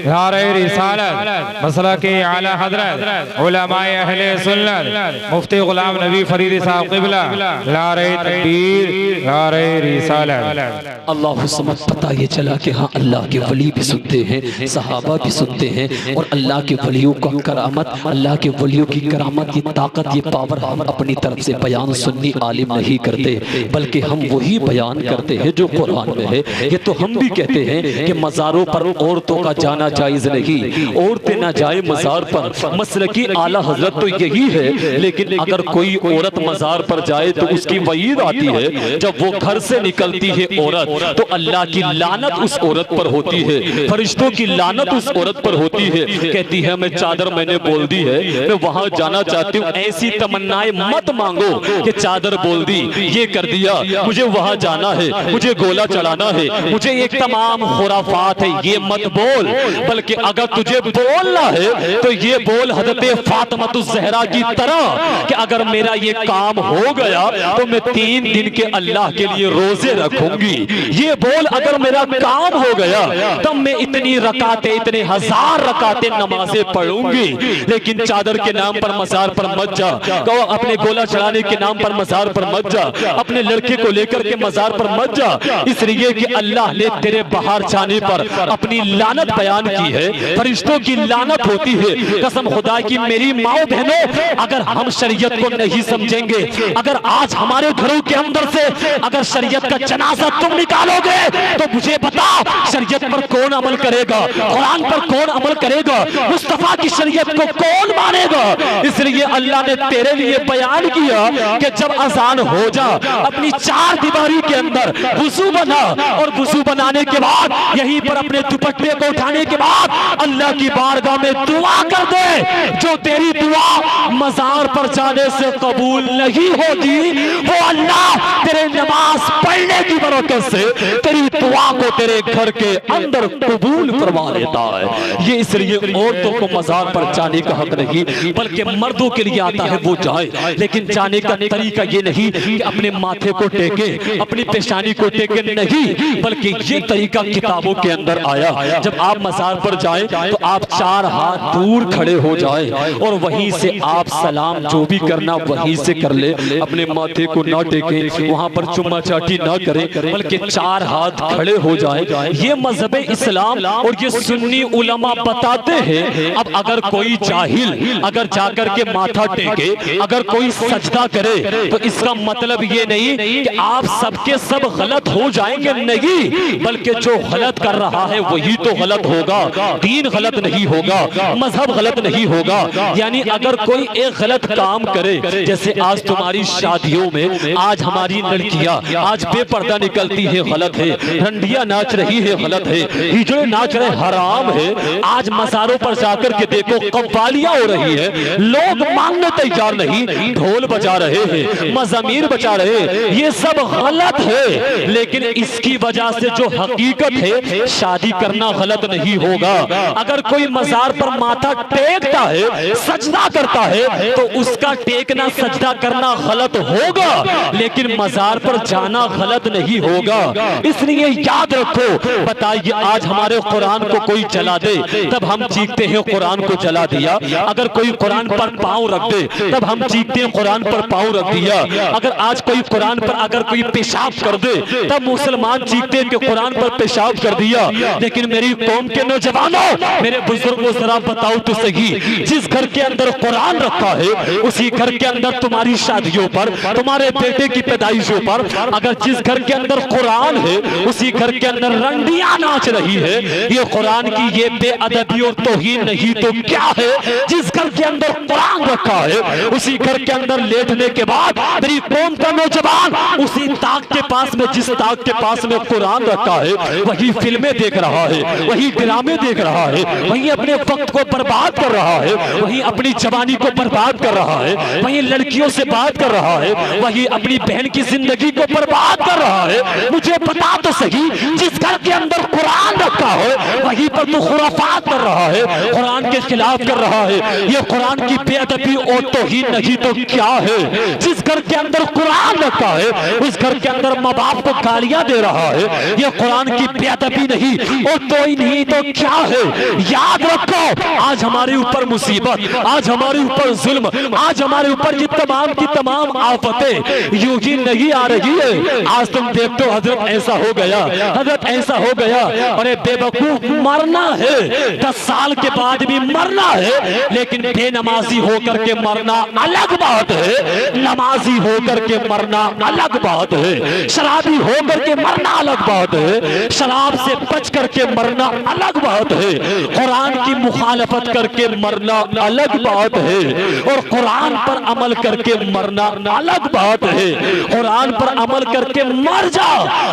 नारे रिसालत, मसला के आला हजरत उलमाए अहले सुन्नत मुफ्ती गुलाम नबी फरीद साहब क़िबला, नारे तकबीर, नारे रिसालत। अल्लाह समझ पता ये चला कि हाँ अल्लाह के वली भी सुनते हैं, सहाबा भी सुनते हैं, और अल्लाह के वलियों का करामत, अल्लाह के वलियों की करामत, ये ताकत, ये पावर हम अपनी तरफ से बयान सुन्नी आलिम नहीं करते, बल्कि हम वही बयान करते हैं जो कुरान में है। ये तो हम भी कहते हैं कि मज़ारों पर औरतों का जाना जायज नहीं, औरतें ना जाए मज़ार पर, मसलकी आला हजरत तो यही है। लेकिन अगर कोई औरत मज़ार पर जाए तो उसकी वईद आती है, जब वो घर से निकलती है औरत तो अल्लाह की लानत उस औरत पर होती है, फरिश्तों की लानत उस औरत पर होती है। कहती है मैं चादर मैंने बोल दी है, मैं वहां जाना चाहती हूँ। ऐसी तमन्नाएं मत मांगो कि चादर बोल दी, ये कर दिया, मुझे वहां जाना है, मुझे गोला चढ़ाना है, मुझे एक तमाम खुराफात है, ये मत बोल। बल्कि अगर तुझे बोलना है तो ये बोल हज़रत फातिमा ज़हरा की तरह कि अगर मेरा ये काम हो गया तो मैं 3 दिन के अल्लाह के लिए रोजे रखूंगी। ये बोल अगर मेरा काम हो गया तब मैं इतनी रकातें, इतने 1000 रकातें नमाजें पढ़ूंगी। लेकिन चादर के नाम पर मज़ार पर मत जा, कहो अपने गोला चढ़ाने के नाम पर मज़ार पर मत जा, अपने लड़के को लेकर के मज़ार पर मत जा, इसलिए कि अल्लाह ने तेरे बाहर जाने पर अपनी लानत बयान की है, फरिश्तों की लानत होती है। कसम खुदा की मेरी माओ बहनों, अगर हम शरीयत को नहीं समझेंगे, अगर आज हमारे घरों के अंदर से अगर शरीयत का जनाजा तुम निकालोगे तो मुझे बताओ शरीयत पर कौन अमल करेगा, कुरान पर कौन अमल करेगा, मुस्तफा की शरीयत को कौन मानेगा। इसलिए अल्लाह ने तेरे लिए बयान किया कि जब अजान हो जा अपनी 4 दीवारी के अंदर वुजू बना, और वुजू बनाने के बाद यहीं पर अपने दुपट्टे को उठाने के बाद अल्लाह की बारगाह में दुआ कर दे। जो तेरी दुआ मज़ार पर जाने से कबूल नहीं होती, वो अल्लाह तेरे नमाज पढ़ने की बरकत से तेरी दुआ को तेरे घर के अंदर कबूल करवा लेता है। ये इसलिए औरतों को मज़ार पर जाने का हक नहीं, बल्कि मर्दों के लिए आता है वो जाए। लेकिन जाने का तरीका ये नहीं कि अपने माथे को टेके, अपनी पेशानी को टेके, नहीं, बल्कि ये तरीका किताबों के अंदर आया। जब आप मज़ार पर जाएं तो आप 4 हाथ दूर खड़े हो जाएं और वहीं से आप सलाम जो भी करना वहीं से कर ले, अपने माथे को ना टेके, वहां पर चुम्मा चाटी ना करें, बल्कि 4 हाथ खड़े हो जाएं। ये मजहब इस्लाम और ये सुन्नी उलमा बताते हैं। अब अगर कोई जाहिल अगर जाकर के माथा टेके, अगर कोई सजदा करे, तो इसका मतलब ये नहीं कि आप सबके सब गलत हो जाएंगे, नहीं, बल्कि जो गलत कर रहा है वही तो गलत होगा, दीन गलत नहीं होगा, मजहब गलत नहीं होगा। यानी अगर कोई एक गलत काम करे, जैसे आज तुम्हारी शादियों में आज हमारी लड़कियां आज बेपर्दा निकलती है, गलत है, रंडिया नाच रही है, गलत है, हिजड़े नाच रहे हराम है। आज मज़ारों पर जाकर के देखो कव्वालियां हो रही है, लोग मानने तैयार नहीं, ढोल बजा रहे हैं, मज़ामीर बजा रहे हैं, ये सब गलत है। लेकिन इसकी वजह से जो हकीकत है, शादी करना गलत नहीं होगा। अगर कोई मज़ार पर माथा टेकता है, सजदा करता है, तो उसका टेकना सजदा करना गलत होगा, लेकिन मज़ार पर जाना गलत नहीं होगा। इसलिए याद रखो, बताइए आज हमारे कुरान को कोई जला दे तब हम चीखते हैं कुरान को जला दिया, अगर कोई कुरान पर पांव रख दे तब हम चीखते हैं कुरान पर पांव रख दिया, अगर आज कोई कुरान पर अगर कोई पेशाब कर दे तब मुसलमान चीखते हैं कि कुरान पर पेशाब कर दिया। लेकिन मेरी कौम के नौजवानों, मेरे बुजुर्गों, जरा बताओ तो सही, जिस घर के अंदर कुरान रखा है उसी घर के अंदर तुम्हारी शादियों पर, तुम्हारे बेटे की पैदाइशों पर, अगर जिस घर के अंदर कुरान है उसी घर के अंदर रंडियां नाच रही है, ये कुरान की ये बेअदबी और तौहीन नहीं तो क्या है। जिस घर के अंदर कुरान रखा है उसी घर के अंदर लेटने के बाद मेरी कौम का नौजवान उसी ताक के पास में, जिस ताक के पास में कुरान रखा है, वही फिल्में फिल्में देख रहा है, वही ड्रामे देख रहा है, वही अपने वक्त को बर्बाद कर रहा है, वही अपनी जवानी को बर्बाद कर रहा है, वही लड़कियों से बात कर रहा है, वही अपनी बहन की जिंदगी को बर्बाद कर रहा है। मुझे बता तो सही, जिस घर के अंदर कुरान रखा है वहीं पर तू खुराफात कर रहा है, कुरान के खिलाफ कर रहा है। ये कुरान की बेअदबी और तौहीन नहीं तो क्या है? जिस घर के अंदर कुरान रखा है उस घर के अंदर माँ बाप को गालियां दे रहा है, ये कुरान की बेअदबी नहीं और तौहीन नहीं तो क्या है? याद रखो, आज हमारे ऊपर मुसीबत, आज हमारे ऊपर जुल्म, आज हमारे ऊपर ये तमाम की तमाम आफतें यूं ही नहीं आ रही है। आज तुम देखते हो हजरत ऐसा हो गया, हजरत ऐसा हो गया, अरे बेवकूफ मरना है, 10 साल के बाद भी मरना है, लेकिन बेनमाजी होकर के मरना अलग बात है, नमाजी होकर के मरना अलग बात है, शराबी होकर के मरना अलग बात है, शराब से बच करके मरना अलग बात है, कुरान की मुखालफत करके मरना अलग बात है, और कुरान पर अमल करके मरना अलग बात है। कुरान पर अमल करके मर जा,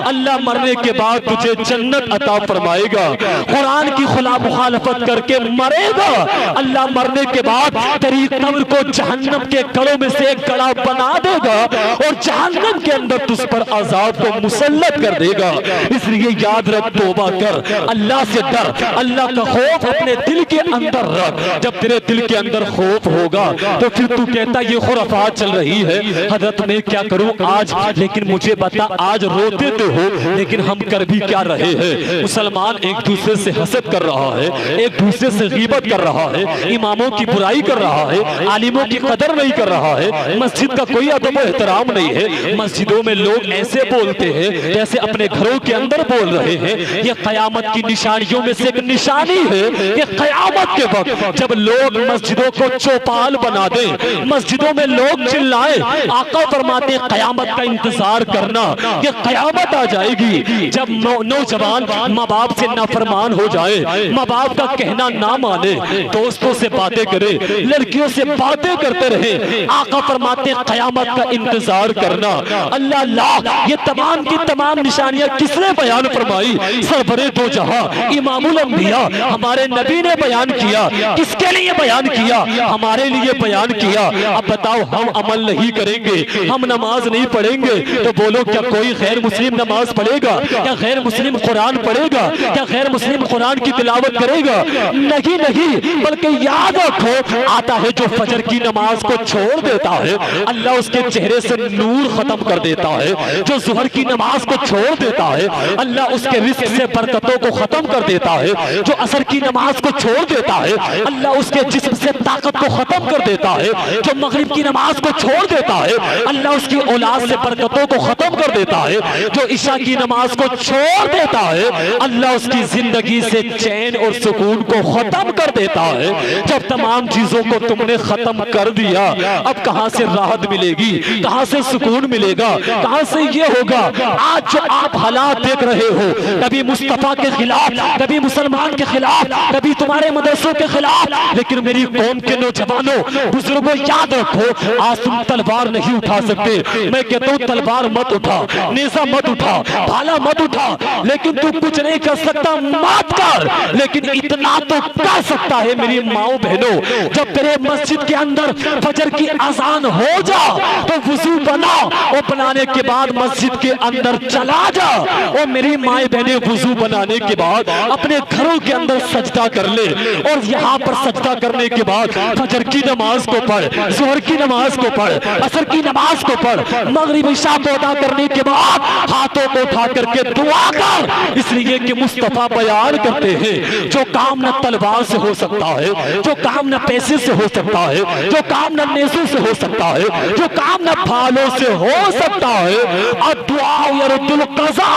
अल्लाह मरने के बाद तुझे जन्नत अता फरमाएगा। कुरान की खुला मुखालफत करके मरेगा, अल्लाह मरने के बाद तेरी कब्र को जहन्नम के कड़ों में से एक कड़ा बना देगा और जहन्नम के अंदर तुझ पर अजाब को मुसल्लत कर देगा। इसलिए याद रख, तौबा कर, अल्लाह से डर, अल्लाह का खौफ अपने दिल के अंदर रख। जब तेरे दिल के अंदर खौफ होगा तो फिर तू कहता ये खुराफात चल रही है, हजरत मैं क्या करूं आज? लेकिन मुझे बता, आज रोते तो हो लेकिन हम कर भी क्या रहे हैं? मुसलमान एक दूसरे से हसद कर रहा है, एक दूसरे से गीबत कर रहा है, इमामों की बुराई कर रहा है, आलिमों की कदर नहीं कर रहा है, मस्जिद का कोई अदब और एहतराम नहीं है। मस्जिदों में लोग ऐसे बोलते हैं जैसे अपने घरों के अंदर बोल रहे हैं। ये कयामत की निशानियों में से एक निशानी है कि कयामत के वक्त जब लोग मस्जिदों को चौपाल बना दें, मस्जिदों में लोग चिल्लाएं, आका फरमाते हैं कयामत का इंतजार करना, ये कयामत आ जाएगी जब नौजवान माँ बाप से नाफरमान हो जाए, माँ बाप का कहना ना माने, दोस्तों से बातें करे, लड़कियों से बातें करते रहे। आका फरमाते हैं कयामत का इंतजार करना। अल्लाह अल्लाह, ये तमाम की तमाम निशानियां किसने बयान फरमाई? सरवरे दो जहां इमामुल अंबिया हमारे नबी ने बयान किया। किसके लिए बयान किया? हमारे लिए बयान किया। अब बताओ, हम अमल नहीं करेंगे, हम नमाज नहीं पढ़ेंगे तो बोलो क्या कोई गैर मुस्लिम नमाज पढ़ेगा? क्या गैर मुस्लिम कुरान पढ़ेगा? क्या गैर मुस्लिम कुरान की तिलावत करेगा? नहीं नहीं, बल्कि याद रखो, आता है जो फजर की नमाज को छोड़ देता है अल्लाह उसके चेहरे से नूर खत्म कर देता है। जो जुहर की नमाज को छोड़ देता है अल्लाह उसके रिस्क से बरकतों को खत्म कर देता है। जो असर की नमाज को छोड़ देता है अल्लाह उसके जिस्म से ताकत को खत्म कर देता है। जो मगरिब की नमाज को छोड़ देता है अल्लाह उसकी औलाद से बरकतों को खत्म कर देता है। जो इशा की नमाज को छोड़ देता है अल्लाह उसकी जिंदगी से चैन और सुकून को खत्म कर देता है। जब तमाम चीजों को तुमने खत्म कर दिया, अब कहां से राहत मिलेगी? कहां से सुकून मिलेगा? कहां से ये होगा? आज जो आप हालात देख रहे हो, कभी मुस्तफा के खिलाफ, कभी मुसलमान के खिलाफ, कभी तुम्हारे मदरसों के खिलाफ, लेकिन मेरी कौम के नौजवानों, बुजुर्गों, याद रखो, आज तुम तलवार नहीं उठा सकते। मैं कहता हूं तलवार मत उठा, नेज़ा मत उठा, भाला मत उठा, लेकिन तू कुछ नहीं कर सकता, मत कर। लेकिन इतना तो कर सकता है मेरी माओ बहनों, जब तेरे मस्जिद के अंदर फजर की अजान हो जा तो वुजू बना और बनाने के बाद मस्जिद के अंदर चला जा। और मेरी माए बहने, वुजू बनाने के बाद अपने घरों के अंदर सजदा कर ले और यहाँ पर सजदा करने के बाद फजर की नमाज को पढ़, जोहर की नमाज को पढ़, असर की नमाज को पढ़, मगरिब इशा को अदा करने के बाद हाथों को उठा करके दुआ कर। इसलिए कि मुस्तफा बयान करते हैं जो काम न तलवार से हो सकता है, जो काम न पैसे से हो सकता है, जो काम न नेज़ों से हो सकता है, जो काम न भालों से हो सकता है, और दुआ यरदुल क़ज़ा,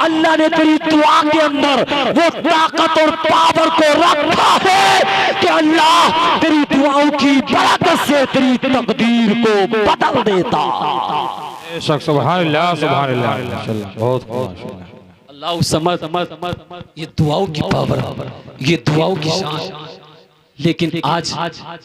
अल्लाह ने तेरी दुआ के अंदर वो ताकत और पावर को रखा है कि अल्लाह तेरी दुआओं की बरकत से तेरी तकदीर को बदल देता। सुभान अल्लाह, सुभान अल्लाह, बहुत अल्लाह समझ, ये दुआओं की पावर, ये दुआओं की शान, लेकिन आज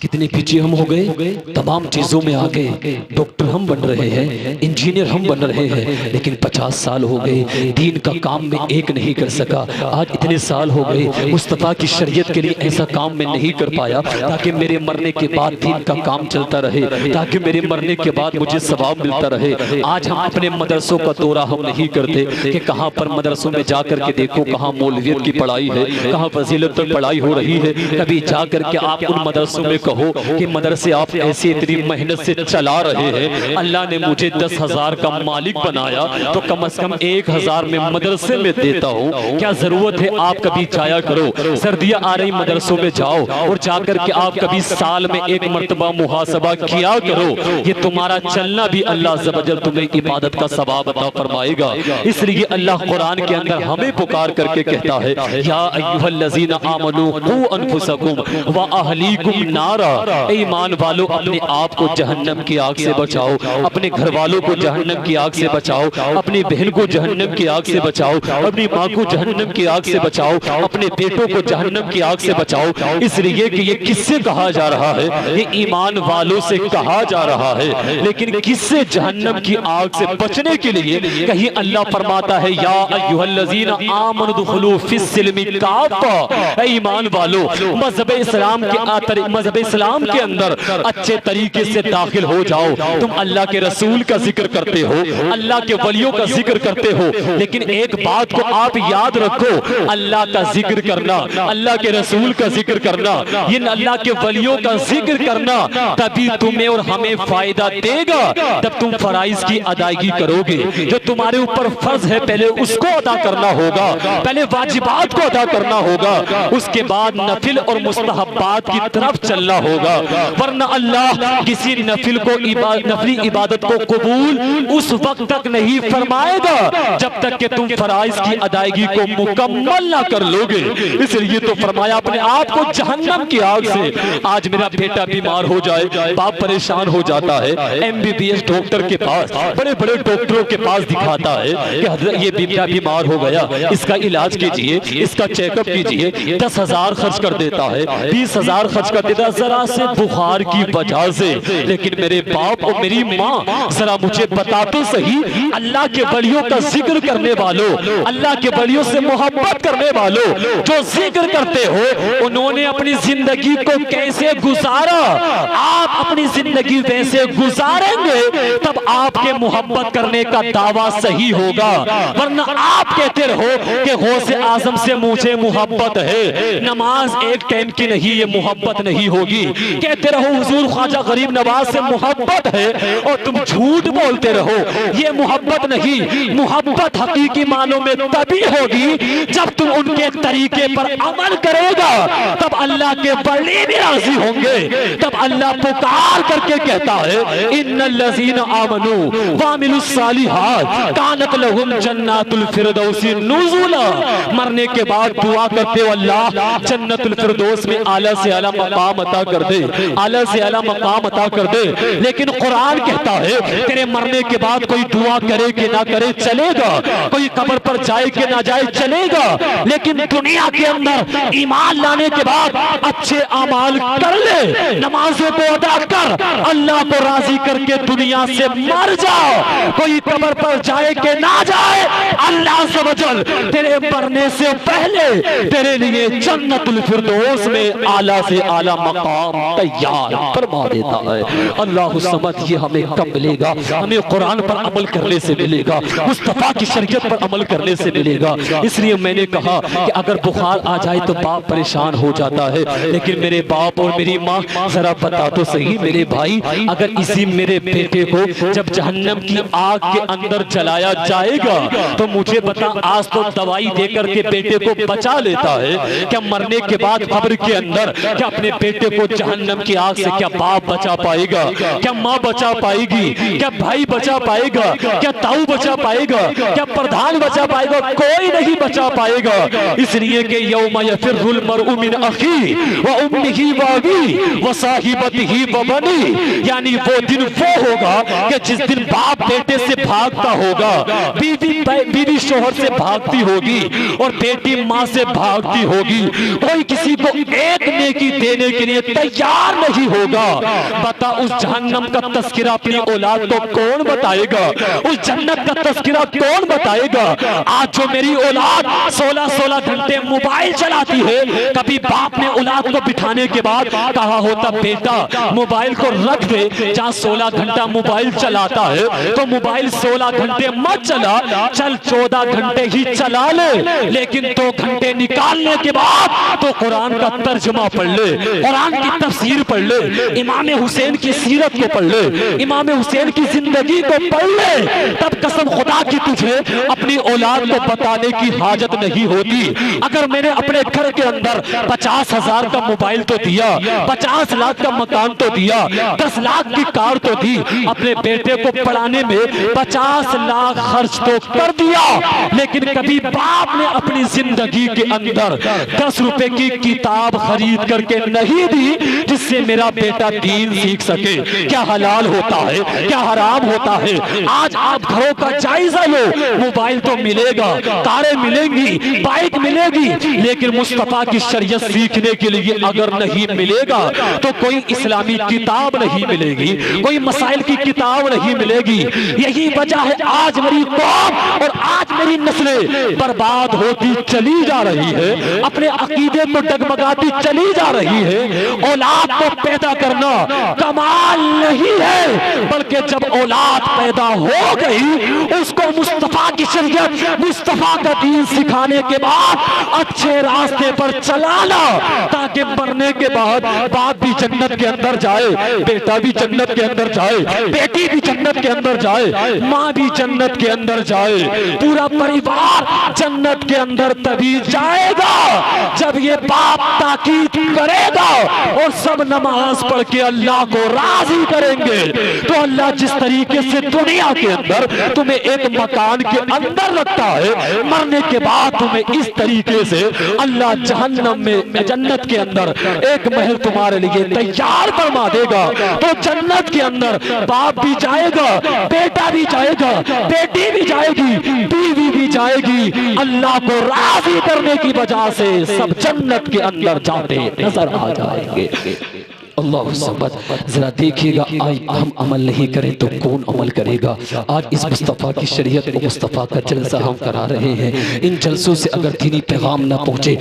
कितने पीछे हम हो गए, तमाम चीजों में आ गए। डॉक्टर हम बन रहे हैं, इंजीनियर हम बन रहे हैं, लेकिन 50 साल हो गए दीन का काम में एक नहीं कर सका। आज इतने साल हो गए मुस्तफ़ा की शरीयत के लिए ऐसा काम मैं नहीं कर पाया ताकि मेरे मरने के बाद दीन का काम चलता रहे, ताकि मेरे मरने के बाद मुझे सवाब मिलता रहे। आज हम अपने मदरसों का दौरा हम नहीं करते कि कहाँ पर मदरसों में जाकर के देखो कहाँ मौलवियत की पढ़ाई है, कहाँ फजीलत की पढ़ाई हो रही है। कभी जाकर कि आप उन मदरसों में कहो कि मदरसे आप ऐसे इतनी मेहनत से चला रहे हैं, अल्लाह ने मुझे 10,000 का मालिक बनाया तो कम से कम 1,000 में मदरसे में देता हूँ। क्या जरूरत है आप कभी जाया करो, सर्दियाँ आ रही मदरसों में जाओ और जाकर के आप कभी साल में एक मर्तबा मुहासबा किया करो। ये तुम्हारा चलना भी अल्लाह ज़बरजल तुम्हें इबादत का सवाब अता फरमाएगा। इसलिए अल्लाह कुरान के अंदर हमें पुकार करके कहता है, या अय्युहल्लज़ीना आमनू क़ू अनफुसकुम व अहलीकुम नारा, ईमान वालों अपने आप को जहन्नम की आग से बचाओ, अपने घर वालों को जहन्नम की आग से बचाओ, अपनी बहन को जहन्नम की आग से बचाओ, अपनी माँ को जहन्नम की आग से बचाओ, अपने बेटों को जहन्नम की आग से बचाओ। इसलिए कि ये किससे कहा जा रहा है, ये ईमान वालों से कहा जा रहा है। लेकिन किससे जहन्नम की आग से बचने के लिए कहीं अल्लाह फरमाता है, या अय्युहल्लज़ीना आमनू दुखुलू फिस्सिल्मि काफ़ा, ईमान वालों मज़हब इस्लाम के अंदर अच्छे तरीके से दाखिल हो जाओ। तुम अल्लाह के रसूल का जिक्र करते हो, अल्लाह के वलियों का जिक्र करते हो, लेकिन एक बात को आप याद रखो, अल्लाह का जिक्र करना, अल्लाह के रसूल का जिक्र करना, ये अल्लाह के वलियों का जिक्र करना तभी तुम्हें और हमें फायदा देगा जब तुम फराइज की अदायगी करोगे। जो तुम्हारे ऊपर फर्ज है पहले उसको अदा करना होगा, पहले वाजिबात को अदा करना होगा, उसके बाद नफिल और मुस्तहब्बात की तरफ चलना होगा। वरना अल्लाह किसी नफिल को नफली इबादत को कबूल उस वक्त तक नहीं फरमाएगा जब तक कि तुम फराइज की अदायगी को मुकम्मल ना कर लोगे। इसलिए तो फरमाया अपने आप को जहन्नम की आग से। आज मेरा बेटा बीमार हो जाए, बाप परेशान हो जाता है, MBBS डॉक्टर के पास, बड़े बड़े डॉक्टरों के पास दिखाता है कि हज़रत ये बेटा बीमार हो गया, इसका इलाज कीजिए, इसका चेकअप कीजिए, 10,000 खर्च कर देता है, 20,000 खर्च कर देता है जरा से बुखार की वजह से। लेकिन मेरे बाप और मेरी माँ जरा मुझे बता तो सही, अल्लाह के वलियों का जिक्र करने वालों, अल्लाह के वलियों से मोहब्बत करने वालों जो जिक्र करते हो, उन्होंने अपनी जिंदगी को कैसे गुजारा। आप अपनी जिंदगी वैसे गुजारेंगे तब आपके मोहब्बत करने का दावा सही होगा। वरना आप कहते रहो कि गौसे आजम से मुझे मोहब्बत है, नमाज एक टाइम की नहीं, ये मोहब्बत नहीं होगी। कहते रहो हुजूर ख्वाजा गरीब नवाज से मोहब्बत है और तुम झूठ बोलते रहो, ये मोहब्बत नहीं। मोहब्बत हकीकी मानों में तभी होगी जब तुम उनके तरीके पर अमल करेगा, तब अल्लाह के वली भी राजी होंगे। तब अल्लाह पुकार करके कहता है, इन्नल्लज़ीना आमनू वामिलुस सालिहात कानत लहुम जन्नातुल फिरदौसी नुज़ुला। मरने के बाद दुआ करते हो, अल्लाह जन्नतुल फिरदौस में आला से आला मकाम अता कर दे, आला से आला मकाम अता कर दे। लेकिन कुरान कहता है तेरे मरने के बाद कोई दुआ करे कि ना करे चलेगा, कोई कब्र पर जाए कि ना जाए चलेगा, लेकिन दुनिया के अंदर ईमान लाने के बाद अच्छे अमाल कर ले, नमाजों को अदा कर, अल्लाह को राजी करके दुनिया से मर जाओ। कोई कब्र पर जाए कि ना जाए, अल्लाह सबजल तेरे मरने से पहले तेरे लिए जन्नतुल फिरदौस में आला से आला मकाम तैयार फरमा देता है। अल्लाह समद ये हमें कब मिलेगा? हमें कुरान पर अमल करने से मिलेगा, मुस्तफा की शरीयत पर अमल करने से मिलेगा। इसलिए मैंने कहा कि अगर बुखार आ जाए तो बाप परेशान हो जाता है, लेकिन मेरे बाप और मेरी माँ जरा बता तो सही मेरे भाई, अगर इसी मेरे बेटे को जब जहन्नम की आग के अंदर जलाया जाएगा तो मुझे बता, आज तो दवाई देकर के बेटे को बचा लेता है, क्या मरने के बाद कब्र के अंदर क्या अपने बेटे को जहन्नम की आग से क्या बाप बचा पाएगा? क्या माँ बचा पाएगी? क्या भाई बचा पाएगा? क्या ताऊ बचा पाएगा? क्या प्रधान बचा पाएगा? कोई नहीं बचा पाएगा। इसलिए कि यौम यफिर्रुल मरउ मिन अखी व उम्मिही व अबी व साहिबतिही व बनी, यानी वो दिन वो होगा कि जिस दिन बाप बेटे से भागता होगा, बीवी शोहर से भागती होगी और बेटी माँ से भागती होगी। कोई किसी को एक एक नेकी देने के लिए तैयार नहीं होगा, बता उस जहन्नम का तस्करा अपनी औलाद को कौन बताएगा, उस जन्नत का तस्करा कौन बताएगा। आज जो मेरी औलाद 16-16 घंटे मोबाइल चलाती है, कभी बाप ने औलाद को बिठाने के बाद कहा होता बेटा मोबाइल को रख दे, जहां 16 घंटा मोबाइल चलाता है तो मोबाइल 16 घंटे मत चला, चल 14 घंटे ही चला ले, लेकिन 2 घंटे निकालने के बाद तो कुरान का तर्जुमा पढ़ ले, कुरान की तफसीर पढ़ ले, इमाम हुसैन की सीरत को पढ़ ले, इमाम हुसैन की जिंदगी को पढ़ ले। तब कसम खुदा की तुझे अपनी औलाद को बताने की हाजत नहीं होती। अगर मैंने अपने घर के अंदर 50,000 का मोबाइल तो दिया, 50 लाख का मकान तो दिया, 10 लाख की कार तो दी, अपने बेटे को पढ़ाने में 50 लाख खर्च तो कर दिया, लेकिन कभी बाप ने अपनी जिंदगी के अंदर 10 रुपए की किताब खरीद करके नहीं दी जिससे मेरा बेटा दीन सीख सके। क्या हलाल होता है, क्या हराम होता है। आज आप घरों का जायजा लो, मोबाइल तो मिलेगा, कारें मिलेंगी, बाइक मिलेगी, लेकिन मुस्तफा की शरीयत सीखने के लिए अगर नहीं मिलेगा तो कोई इस्लामी किताब नहीं मिलेगी, कोई मसाइल की किताब नहीं मिलेगी। यही वजह है आज मेरी कौम और आज मेरी नस्लें बर्बाद होती चली जा रही है, अपने अकीदे को डगमगाती चली जा रही है। औलाद को पैदा करना कमाल नहीं है, बल्कि जब औलाद पैदा हो गई उसको मुस्तफा की शरीयत, मुस्तफा का दीन सिखाने के बाद अच्छे रास्ते पर चलाना, ताकि मरने के बाद बाप भी जन्नत के अंदर जाए, बेटा भी जन्नत के अंदर जाए, बेटी भी जन्नत के अंदर जाए, माँ भी जन्नत के अंदर जाए, पूरा परिवार जन्नत के अंदर तभी जाएगा जब ये बाप ताकीद करेगा और सब नमाज पढ़ के अल्लाह को राजी करेंगे। तो अल्लाह जिस तरीके से दुनिया के अंदर तुम्हें एक मकान के अंदर रखता है, मरने के बाद तुम्हें इस तरीके से अल्लाह जहन्नम में जन्नत के अंदर एक महल तुम्हारे लिए तैयार फरमा देगा। तो जन्नत के अंदर बाप भी जाएगा, बेटा भी जाएगा, बेटी भी जाएगी, बीवी भी जाएगी। अल्लाह को राजी करने की वजह से सब जन्नत के अंदर जाते नजर आ जाएंगे। अल्लाह सबत। जरा देखिएगा, आज हम अमल नहीं करें तो कौन अमल करेगा। आज इस मुस्तफ़ा की शरीयत को, मुस्तफ़ा का जलसा हम करा रहे हैं, इन जलसों से अगर दीनी पैगाम ना पहुँचे